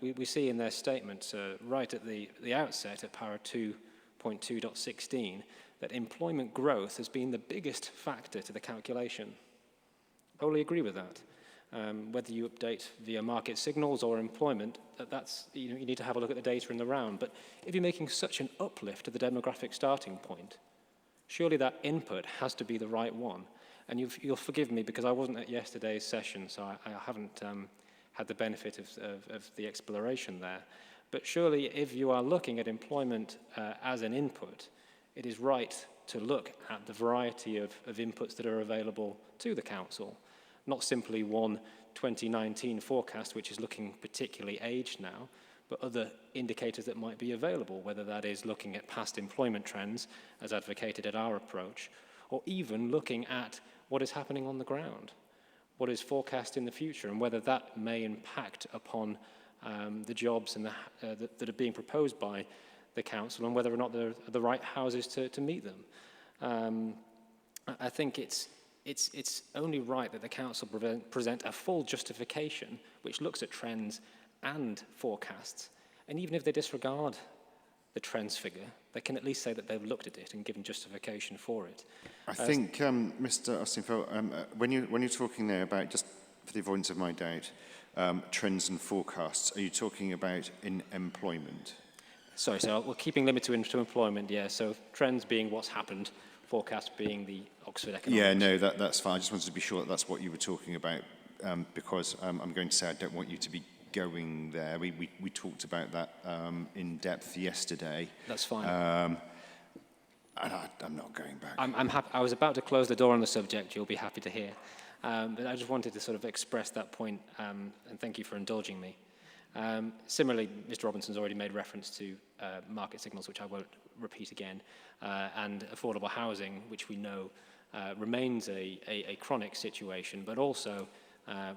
We see in their statement right at the outset at para 2.2.16 that employment growth has been the biggest factor to the calculation. I wholly agree with that. Whether you update via market signals or employment, you need to have a look at the data in the round. But if you're making such an uplift to the demographic starting point, surely that input has to be the right one. And you'll forgive me because I wasn't at yesterday's session, so I haven't had the benefit of the exploration there. But surely if you are looking at employment as an input, it is right to look at the variety of inputs that are available to the council, not simply one 2019 forecast, which is looking particularly aged now, but other indicators that might be available, whether that is looking at past employment trends, as advocated at our approach, or even looking at what is happening on the ground, what is forecast in the future, and whether that may impact upon the jobs and that are being proposed by the council, and whether or not they're the right houses to meet them. I think it's only right that the council present a full justification which looks at trends and forecasts. And even if they disregard the trends figure, they can at least say that they've looked at it and given justification for it. I think, Mr. Austin-Fell, when you're talking there about, just for the avoidance of my doubt, trends and forecasts, are you talking about in employment? Sorry, so we're keeping limited to employment, yeah. So trends being what's happened, forecast being the Oxford Economics. Yeah, no, that's fine. I just wanted to be sure that that's what you were talking about, because I'm going to say I don't want you to be going there. We talked about that in depth yesterday. That's fine. And I'm not going back. I'm happy. I was about to close the door on the subject. You'll be happy to hear. But I just wanted to sort of express that point, and thank you for indulging me. Similarly, Mr. Robinson's already made reference to market signals, which I won't repeat again, and affordable housing, which we know remains a chronic situation, but also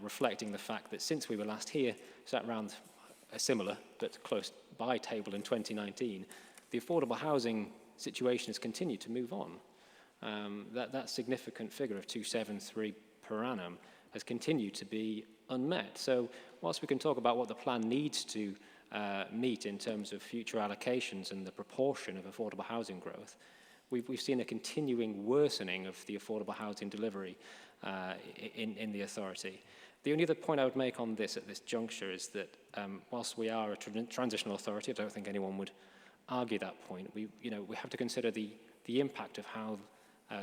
reflecting the fact that since we were last here, sat around a similar but close by table in 2019, the affordable housing situation has continued to move on. That significant figure of 273 per annum has continued to be unmet. So whilst we can talk about what the plan needs to meet in terms of future allocations and the proportion of affordable housing growth, we've seen a continuing worsening of the affordable housing delivery in the authority. The only other point I would make on this at this juncture is that whilst we are a transitional authority, I don't think anyone would argue that point. We have to consider the impact of how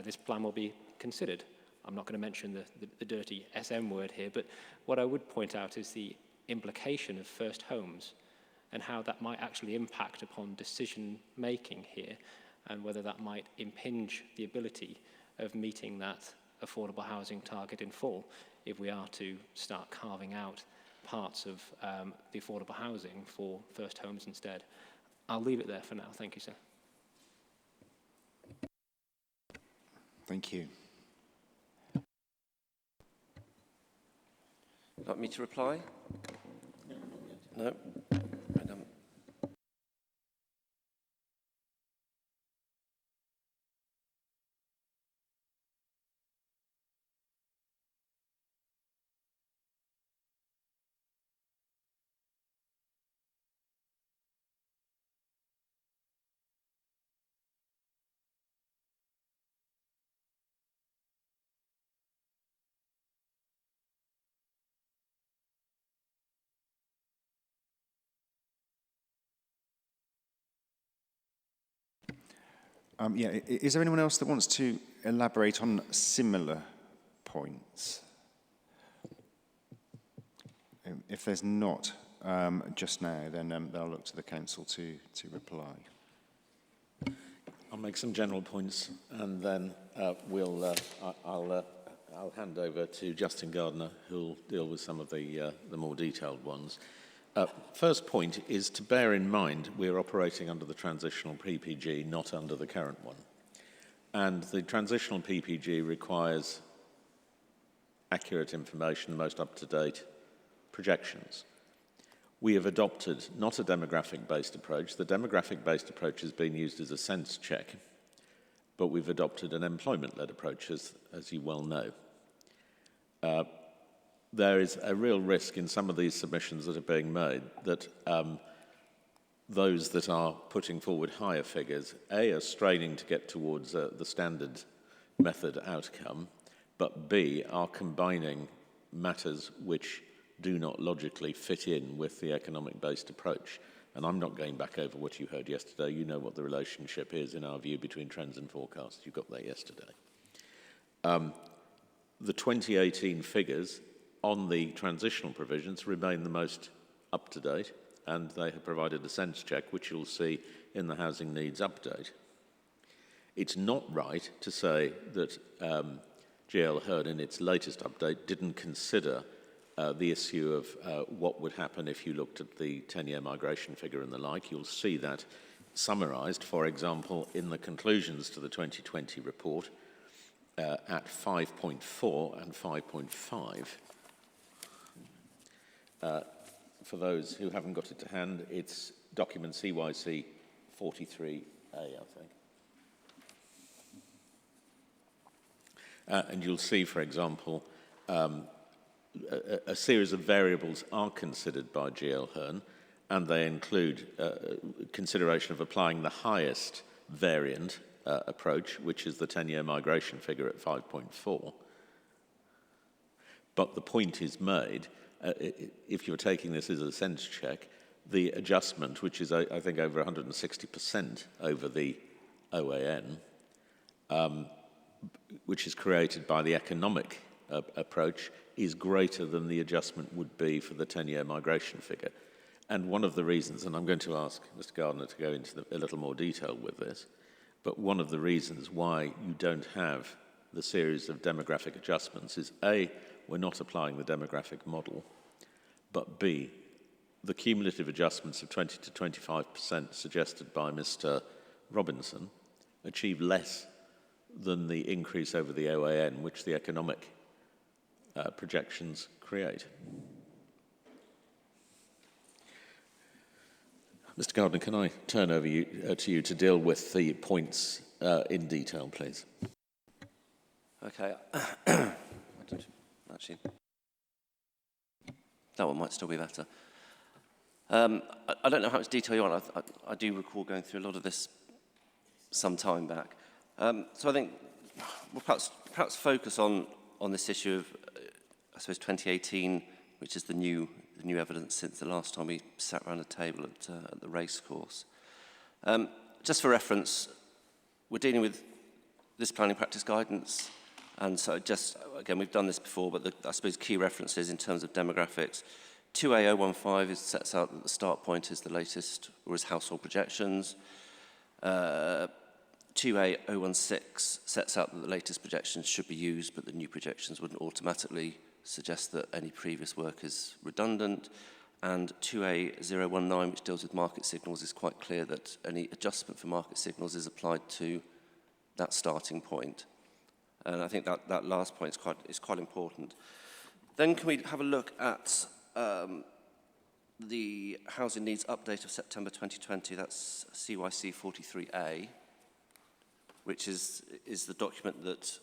this plan will be considered. I'm not going to mention the dirty SM word here, but what I would point out is the implication of first homes and how that might actually impact upon decision making here, and whether that might impinge the ability of meeting that affordable housing target in full if we are to start carving out parts of the affordable housing for first homes instead. I'll leave it there for now. Thank you, sir. Thank you. Like me to reply? No. Is there anyone else that wants to elaborate on similar points? If there's not just now, then I'll look to the council to reply. I'll make some general points, and then I'll hand over to Justin Gardner, who'll deal with some of the more detailed ones. First point is to bear in mind we're operating under the transitional PPG, not under the current one. And the transitional PPG requires accurate information, the most up-to-date projections. We have adopted not a demographic-based approach. The demographic-based approach has been used as a sense check, but we've adopted an employment-led approach, as you well know. There is a real risk in some of these submissions that are being made that those that are putting forward higher figures, A, are straining to get towards the standard method outcome, but B, are combining matters which do not logically fit in with the economic-based approach. And I'm not going back over what you heard yesterday. You know what the relationship is, in our view, between trends and forecasts. You got that yesterday. The 2018 figures on the transitional provisions remain the most up-to-date, and they have provided a sense check, which you'll see in the housing needs update. It's not right to say that GL Heard in its latest update didn't consider the issue of what would happen if you looked at the 10-year migration figure and the like. You'll see that summarised, for example, in the conclusions to the 2020 report at 5.4 and 5.5. For those who haven't got it to hand, it's document CYC 43A, I think. And you'll see, for example, a series of variables are considered by GL Hearn, and they include consideration of applying the highest variant approach, which is the 10-year migration figure at 5.4. But the point is made, if you're taking this as a sense check, the adjustment, which is, I think, over 160% over the OAN, which is created by the economic approach, is greater than the adjustment would be for the 10-year migration figure. And one of the reasons, and I'm going to ask Mr. Gardner to go into a little more detail with this, but one of the reasons why you don't have the series of demographic adjustments is A, we're not applying the demographic model, but B, the cumulative adjustments of 20 to 25% suggested by Mr. Robinson achieve less than the increase over the OAN, which the economic projections create. Mr. Gardner, can I turn over to you to deal with the points in detail, please? Okay. Actually, that one might still be better. I don't know how much detail you want. I do recall going through a lot of this some time back. So I think we'll perhaps focus on this issue of, I suppose, 2018, which is the new evidence since the last time we sat around a table at the racecourse. Just for reference, we're dealing with this planning practice guidance, and so just, again, we've done this before, but I suppose key references in terms of demographics. 2A015 sets out that the start point is the latest, or is household projections. 2A016 sets out that the latest projections should be used, but the new projections wouldn't automatically suggest that any previous work is redundant. And 2A019, which deals with market signals, is quite clear that any adjustment for market signals is applied to that starting point. And I think that last point is quite important. Then can we have a look at the housing needs update of September 2020, that's CYC 43A, which is the document that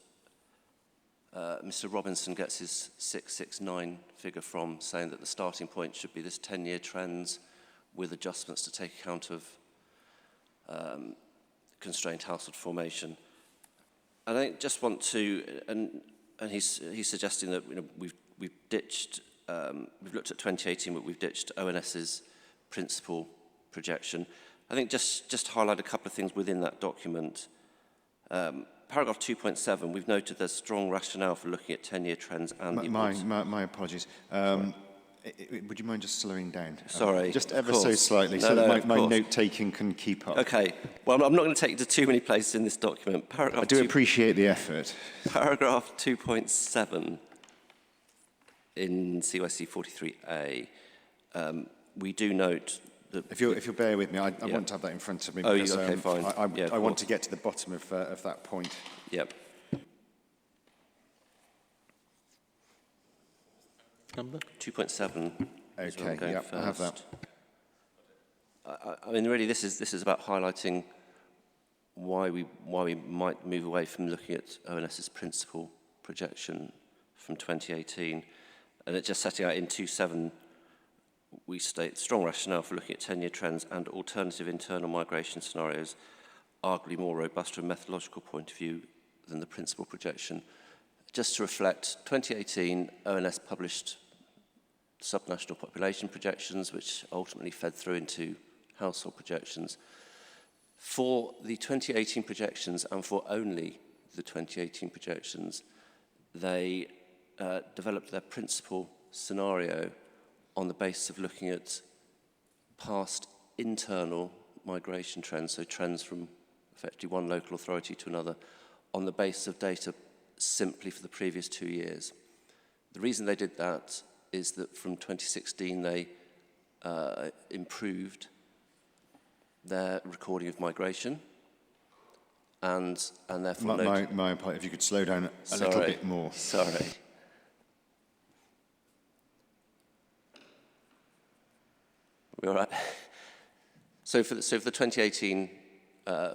Mr. Robinson gets his 669 figure from, saying that the starting point should be this 10-year trends with adjustments to take account of constrained household formation. And I just want to, and he's suggesting that we've ditched, we've looked at 2018, but we've ditched ONS's principal projection. I think just highlight a couple of things within that document. Paragraph 2.7, we've noted there's strong rationale for looking at 10-year trends and my apologies. Would you mind just slowing down? Sorry. Just ever so slightly, so that my note-taking can keep up. Okay. Well, I'm not going to take you to too many places in this document. I do appreciate the effort. Paragraph 2.7 in CYC 43A, we do note that... If you'll bear with me, I want to have that in front of me. Oh, because, okay, fine. I want to get to the bottom of that point. Yep. Number? 2.7. Okay, yeah, I have that. I mean, really, this is about highlighting why we might move away from looking at ONS's principal projection from 2018. And it's just setting out in 2.7, we state strong rationale for looking at 10-year trends and alternative internal migration scenarios, arguably more robust from a methodological point of view than the principal projection. Just to reflect, 2018, ONS published subnational population projections, which ultimately fed through into household projections. For the 2018 projections, and for only the 2018 projections, they developed their principal scenario on the basis of looking at past internal migration trends, so trends from effectively one local authority to another, on the basis of data simply for the previous 2 years. The reason they did that is that from 2016 they improved their recording of migration, and therefore... My apologies, if you could slow down a little bit more. Sorry. We're all right. So for the 2018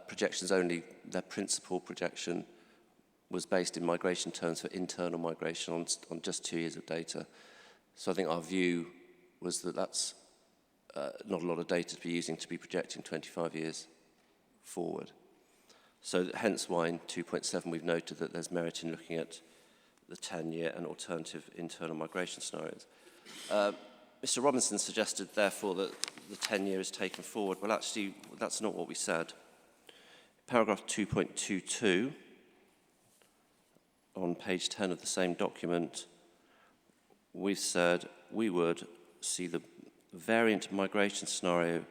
projections only, their principal projection was based in migration terms for internal migration on just 2 years of data. So I think our view was that that's not a lot of data to be using to be projecting 25 years forward. So hence why in 2.7 we've noted that there's merit in looking at the 10-year and alternative internal migration scenarios. Mr. Robinson suggested, therefore, that the 10-year is taken forward. Well, actually, that's not what we said. Paragraph 2.22 on page 10 of the same document, we've said we would see the variant migration scenario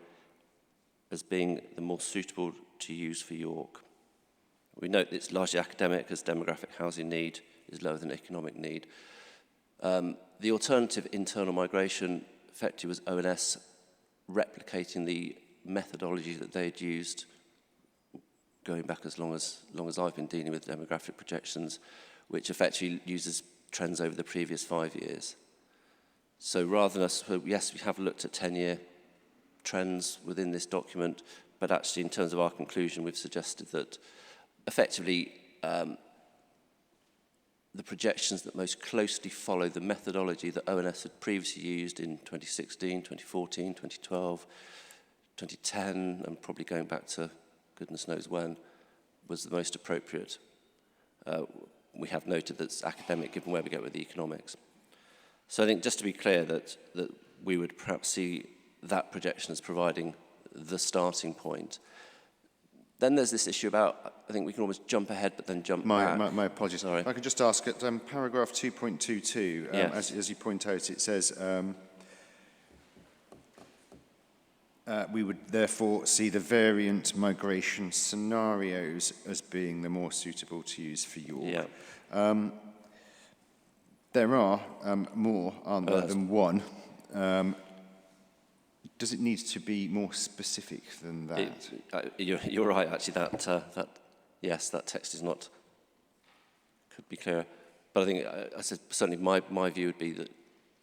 as being the more suitable to use for York. We note that it's largely academic as demographic housing need is lower than economic need. The alternative internal migration effectively was ONS replicating the methodology that they had used going back as long as I've been dealing with demographic projections, which effectively uses trends over the previous 5 years. So rather than us, yes, we have looked at 10-year trends within this document, but actually in terms of our conclusion, we've suggested that effectively the projections that most closely follow the methodology that ONS had previously used in 2016, 2014, 2012, 2010, and probably going back to goodness knows when, was the most appropriate. We have noted that it's academic given where we go with the economics. So I think just to be clear that we would perhaps see that projection as providing the starting point. Then there's this issue about, I think we can almost jump ahead but then jump back. My apologies. Sorry. If I could just ask, at paragraph 2.22, yes. as you point out, it says, we would therefore see the variant migration scenarios as being the more suitable to use for York. Yeah. There are more, aren't there, than one. Does it need to be more specific than that? You're right, actually, that yes, that text is not, could be clearer. But I think, I said, certainly my view would be that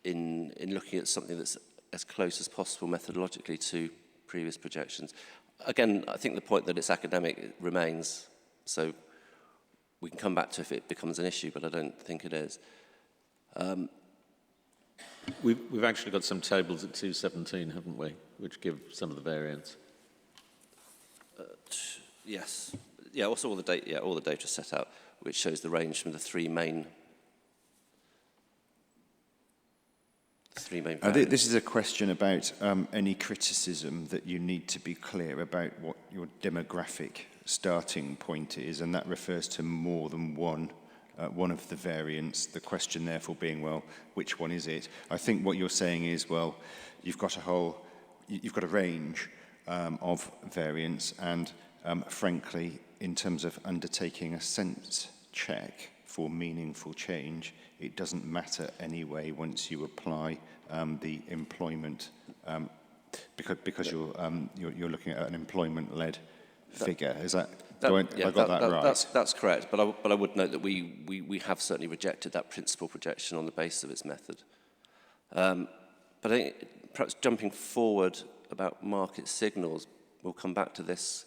in looking at something that's as close as possible methodologically to previous projections. Again, I think the point that it's academic remains, so we can come back to if it becomes an issue, but I don't think it is. We've actually got some tables at 217, haven't we, which give some of the variance. Yes. Yeah, also all the data, yeah, all the data set out, which shows the range from the three main variants. This is a question about any criticism that you need to be clear about what your demographic starting point is, and that refers to more than one of the variants. The question therefore being, well, which one is it? I think what you're saying is, well, you've got a range of variants, and frankly, in terms of undertaking a sense check for meaningful change, it doesn't matter anyway once you apply the employment, because you're looking at an employment-led figure. Is that? I got that right? That's correct. But I would note that we have certainly rejected that principal projection on the basis of its method. But I think perhaps jumping forward about market signals, we'll come back to this.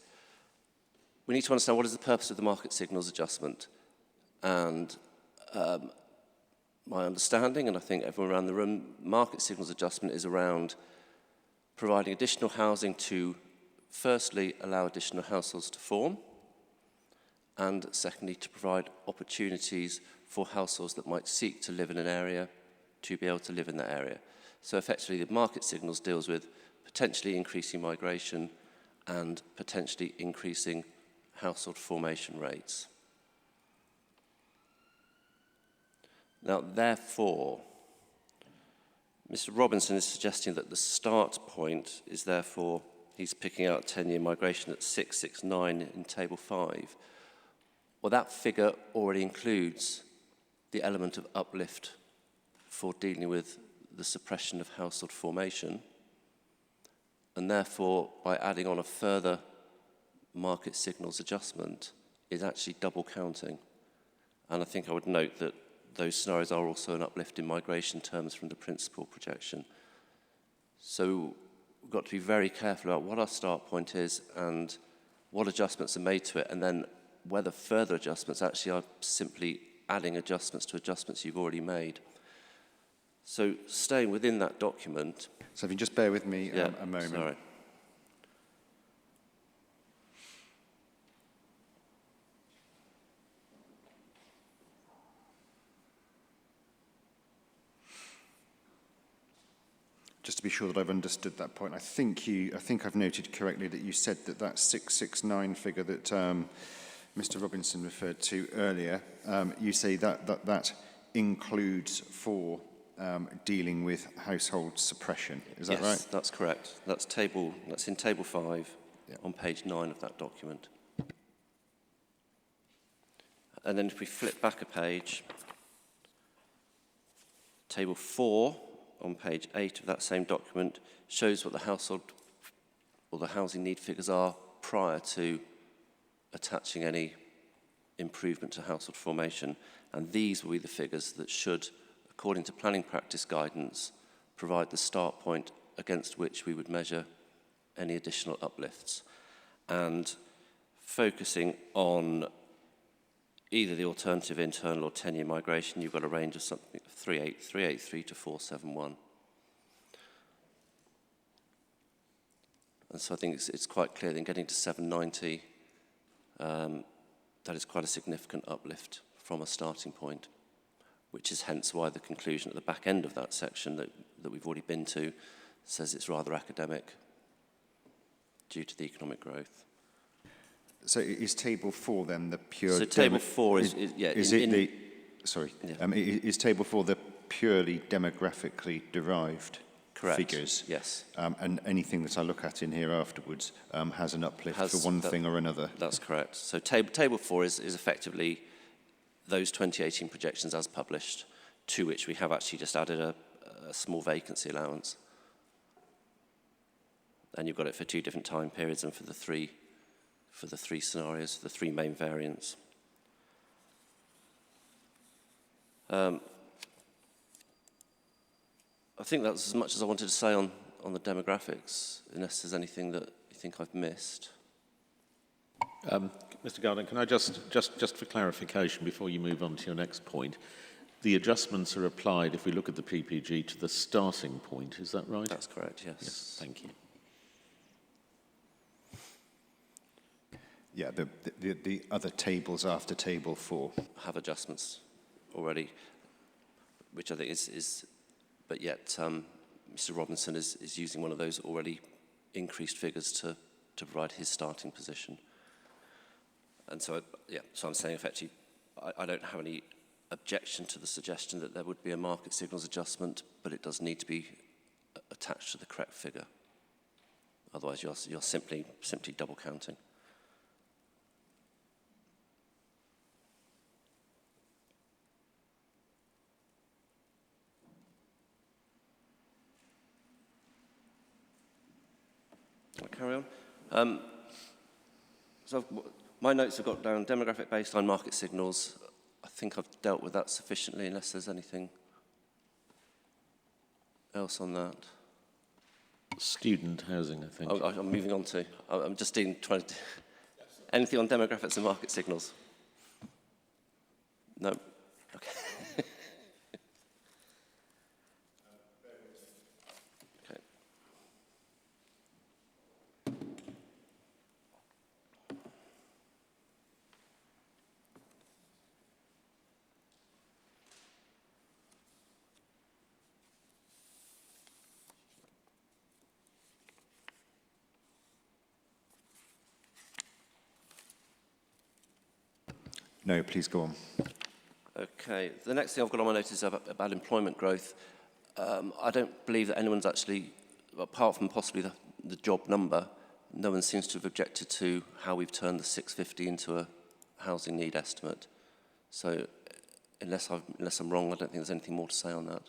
We need to understand what is the purpose of the market signals adjustment. And my understanding, and I think everyone around the room, market signals adjustment is around providing additional housing to, firstly, allow additional households to form, and secondly, to provide opportunities for households that might seek to live in an area to be able to live in that area. So effectively, the market signals deals with potentially increasing migration and potentially increasing household formation rates. Now, therefore, Mr. Robinson is suggesting that the start point is therefore, he's picking out 10-year migration at 669 in Table 5. Well, that figure already includes the element of uplift for dealing with the suppression of household formation, and therefore, by adding on a further market signals adjustment, is actually double counting. And I think I would note that those scenarios are also an uplift in migration terms from the principal projection. So we've got to be very careful about what our start point is and what adjustments are made to it, and then whether further adjustments actually are simply adding adjustments to adjustments you've already made. So staying within that document... So if you just bear with me a moment. Sorry. Just to be sure that I've understood that point, I think I've noted correctly that you said that 669 figure that Mr. Robinson referred to earlier, you say that includes for dealing with household suppression. Is that right? Yes, that's correct. That's in Table 5 on page 9 of that document. And then if we flip back a page, Table 4 on page 8 of that same document shows what the household or the housing need figures are prior to attaching any improvement to household formation. And these will be the figures that should, according to planning practice guidance, provide the start point against which we would measure any additional uplifts. And focusing on either the alternative internal or 10-year migration, you've got a range of something 383 to 471. And so I think it's quite clear that in getting to 790, that is quite a significant uplift from a starting point, which is hence why the conclusion at the back end of that section that we've already been to says it's rather academic due to the economic growth. So is Table 4 then the pure... So Table 4 is is Table 4 the purely demographically derived Correct. Figures? Yes. And anything that I look at in here afterwards has an uplift for one thing or another? That's correct. So Table 4 is effectively those 2018 projections as published, to which we have actually just added a small vacancy allowance. And you've got it for 2 different time periods and for the three scenarios, the 3 main variants. I think that's as much as I wanted to say on the demographics, unless there's anything that you think I've missed. Mr. Gardner, can I just for clarification before you move on to your next point, the adjustments are applied, if we look at the PPG, to the starting point, is that right? That's correct, yes. Yes, thank you. Yeah, the other tables after table 4 have adjustments already, which I think is but yet Mr. Robinson is using one of those already increased figures to provide his starting position. And so, so I'm saying effectively, I don't have any objection to the suggestion that there would be a market signals adjustment, but it does need to be attached to the correct figure. Otherwise, you're simply double counting. I'll carry on. So my notes have got down demographic baseline market signals. I think I've dealt with that sufficiently, unless there's anything else on that. Student housing, I think. Oh, I'm moving on to. I'm just trying to. Anything on demographics and market signals? No. Okay. Okay. No, please go on. Okay, the next thing I've got on my notice is about employment growth. I don't believe that anyone's actually, apart from possibly the job number, no one seems to have objected to how we've turned the 650 into a housing need estimate. So unless I'm wrong, I don't think there's anything more to say on that.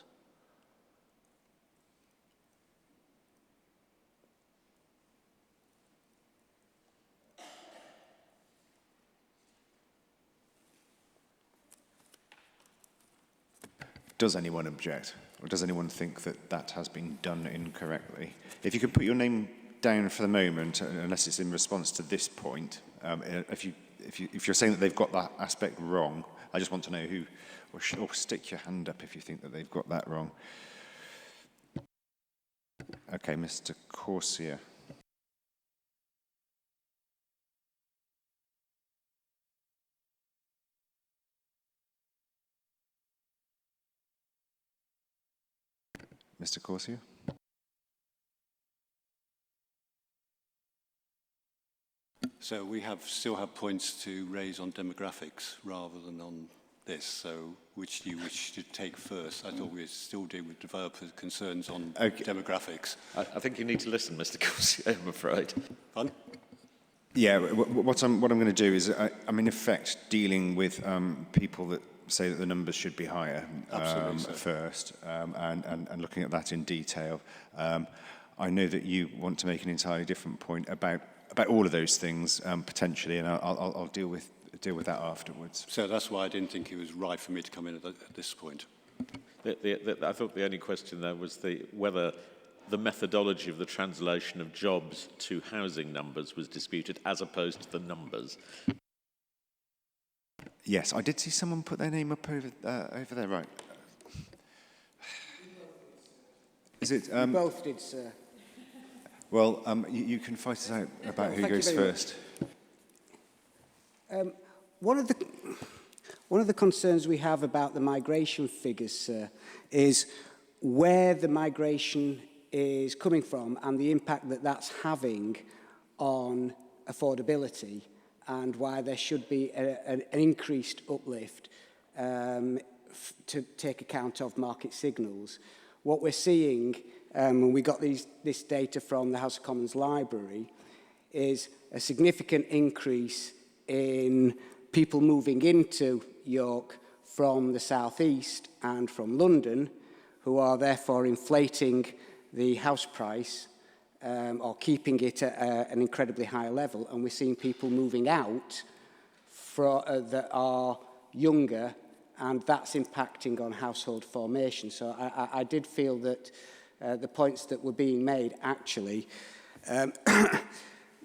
Does anyone object? Or does anyone think that that has been done incorrectly? If you could put your name down for the moment, unless it's in response to this point, if you're saying that they've got that aspect wrong, I just want to know who, or stick your hand up if you think that they've got that wrong. Okay, Mr. Corsia. Mr. Corsia? So we still have points to raise on demographics rather than on this. So which do you wish to take first? I thought we'd still deal with developers' concerns on demographics. I think you need to listen, Mr. Corsia, I'm afraid. Pardon? Yeah, what I'm going to do is I'm in effect dealing with people that say that the numbers should be higher first, and looking at that in detail. I know that you want to make an entirely different point about all of those things potentially, and I'll deal with that afterwards. So that's why I didn't think it was right for me to come in at this point. I thought the only question there was whether the methodology of the translation of jobs to housing numbers was disputed as opposed to the numbers. Yes, I did see someone put their name up over there, right. Is it? We both did, sir. Well, you can fight us out about who goes first. One of the concerns we have about the migration figures, sir, is where the migration is coming from and the impact that that's having on affordability, and why there should be an increased uplift to take account of market signals. What we're seeing, and we got this data from the House of Commons Library, is a significant increase in people moving into York from the southeast and from London, who are therefore inflating the house price or keeping it at an incredibly high level. And we're seeing people moving out that are younger and that's impacting on household formation. So I did feel that the points that were being made actually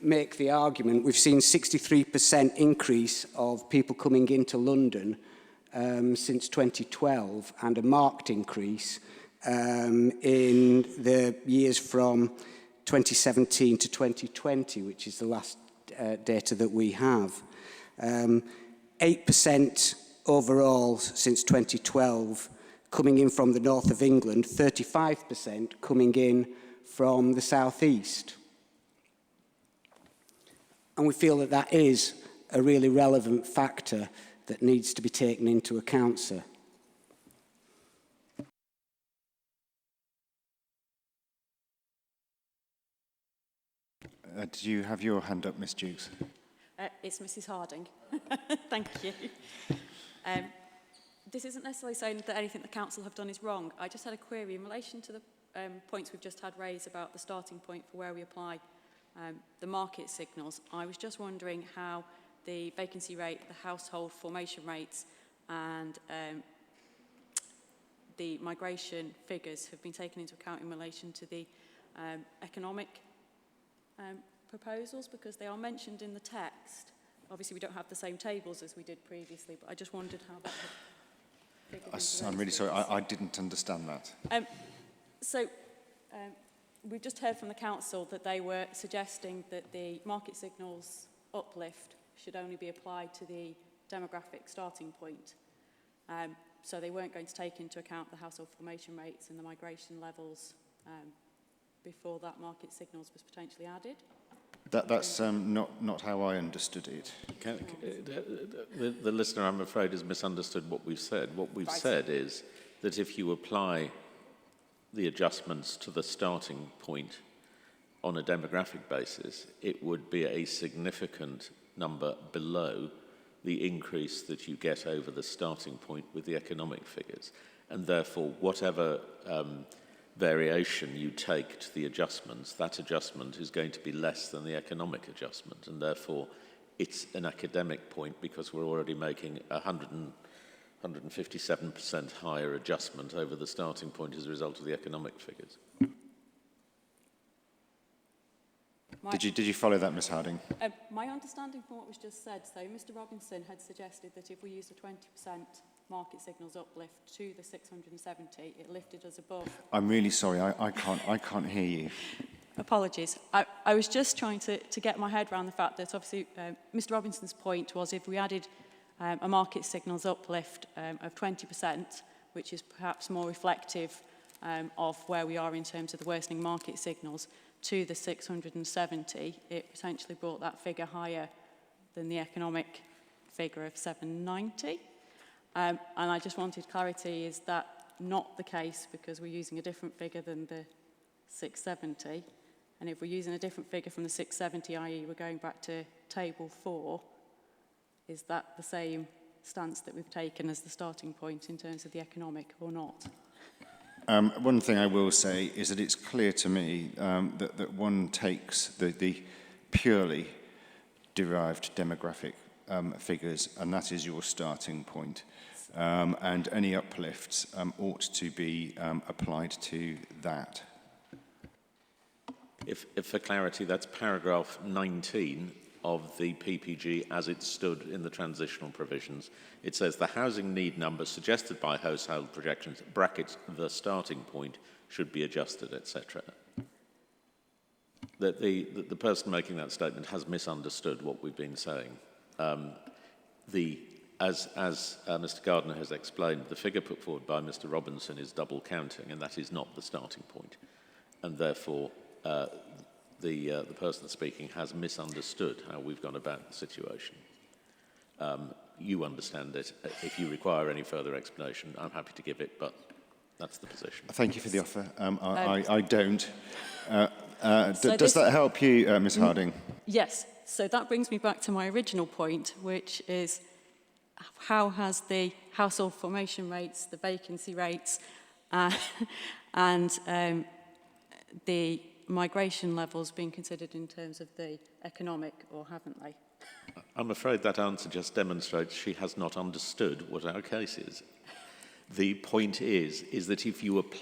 make the argument. We've seen 63% increase of people coming into London since 2012, and a marked increase in the years from 2017 to 2020, which is the last data that we have. 8% overall since 2012 coming in from the north of England, 35% coming in from the southeast. And we feel that that is a really relevant factor that needs to be taken into account, sir. Did you have your hand up, Miss Dukes? It's Mrs. Harding. Thank you. This isn't necessarily saying that anything the council have done is wrong. I just had a query in relation to the points we've just had raised about the starting point for where we apply the market signals. I was just wondering how the vacancy rate, the household formation rates, and the migration figures have been taken into account in relation to the economic proposals, because they are mentioned in the text. Obviously, we don't have the same tables as we did previously, but I just wondered how that would figure into I'm really sorry, I didn't understand that. We've just heard from the council that they were suggesting that the market signals uplift should only be applied to the demographic starting point. So they weren't going to take into account the household formation rates and the migration levels before that market signals was potentially added. That's not how I understood it. The listener, I'm afraid, has misunderstood what we've said. What we've said is that if you apply the adjustments to the starting point on a demographic basis, it would be a significant number below the increase that you get over the starting point with the economic figures. And therefore, whatever variation you take to the adjustments, that adjustment is going to be less than the economic adjustment. And therefore, it's an academic point because we're already making 157% higher adjustment over the starting point as a result of the economic figures. Did you follow that, Miss Harding? My understanding from what was just said, so Mr. Robinson had suggested that if we use a 20% market signals uplift to the 670, it lifted us above. I'm really sorry, I can't hear you. Apologies. I was just trying to get my head around the fact that obviously Mr. Robinson's point was if we added a market signals uplift of 20%, which is perhaps more reflective of where we are in terms of the worsening market signals, to the 670, it potentially brought that figure higher than the economic figure of 790. And I just wanted clarity, is that not the case because we're using a different figure than the 670? And if we're using a different figure from the 670, i.e. we're going back to table 4, is that the same stance that we've taken as the starting point in terms of the economic or not? One thing I will say is that it's clear to me that one takes the purely derived demographic figures, and that is your starting point. And any uplifts ought to be applied to that. If for clarity, that's paragraph 19 of the PPG as it stood in the transitional provisions. It says the housing need number suggested by household projections, brackets, the starting point, should be adjusted, etc. The person making that statement has misunderstood what we've been saying. As Mr. Gardner has explained, the figure put forward by Mr. Robinson is double counting, and that is not the starting point. And therefore, the person speaking has misunderstood how we've gone about the situation. You understand it. If you require any further explanation, I'm happy to give it, but that's the position. Thank you for the offer. I don't. Does that help you, Ms. Harding? Yes. So that brings me back to my original point, which is how has the household formation rates, the vacancy rates, and the migration levels been considered in terms of the economic, or haven't they? I'm afraid that answer just demonstrates she has not understood what our case is. The point is that if you apply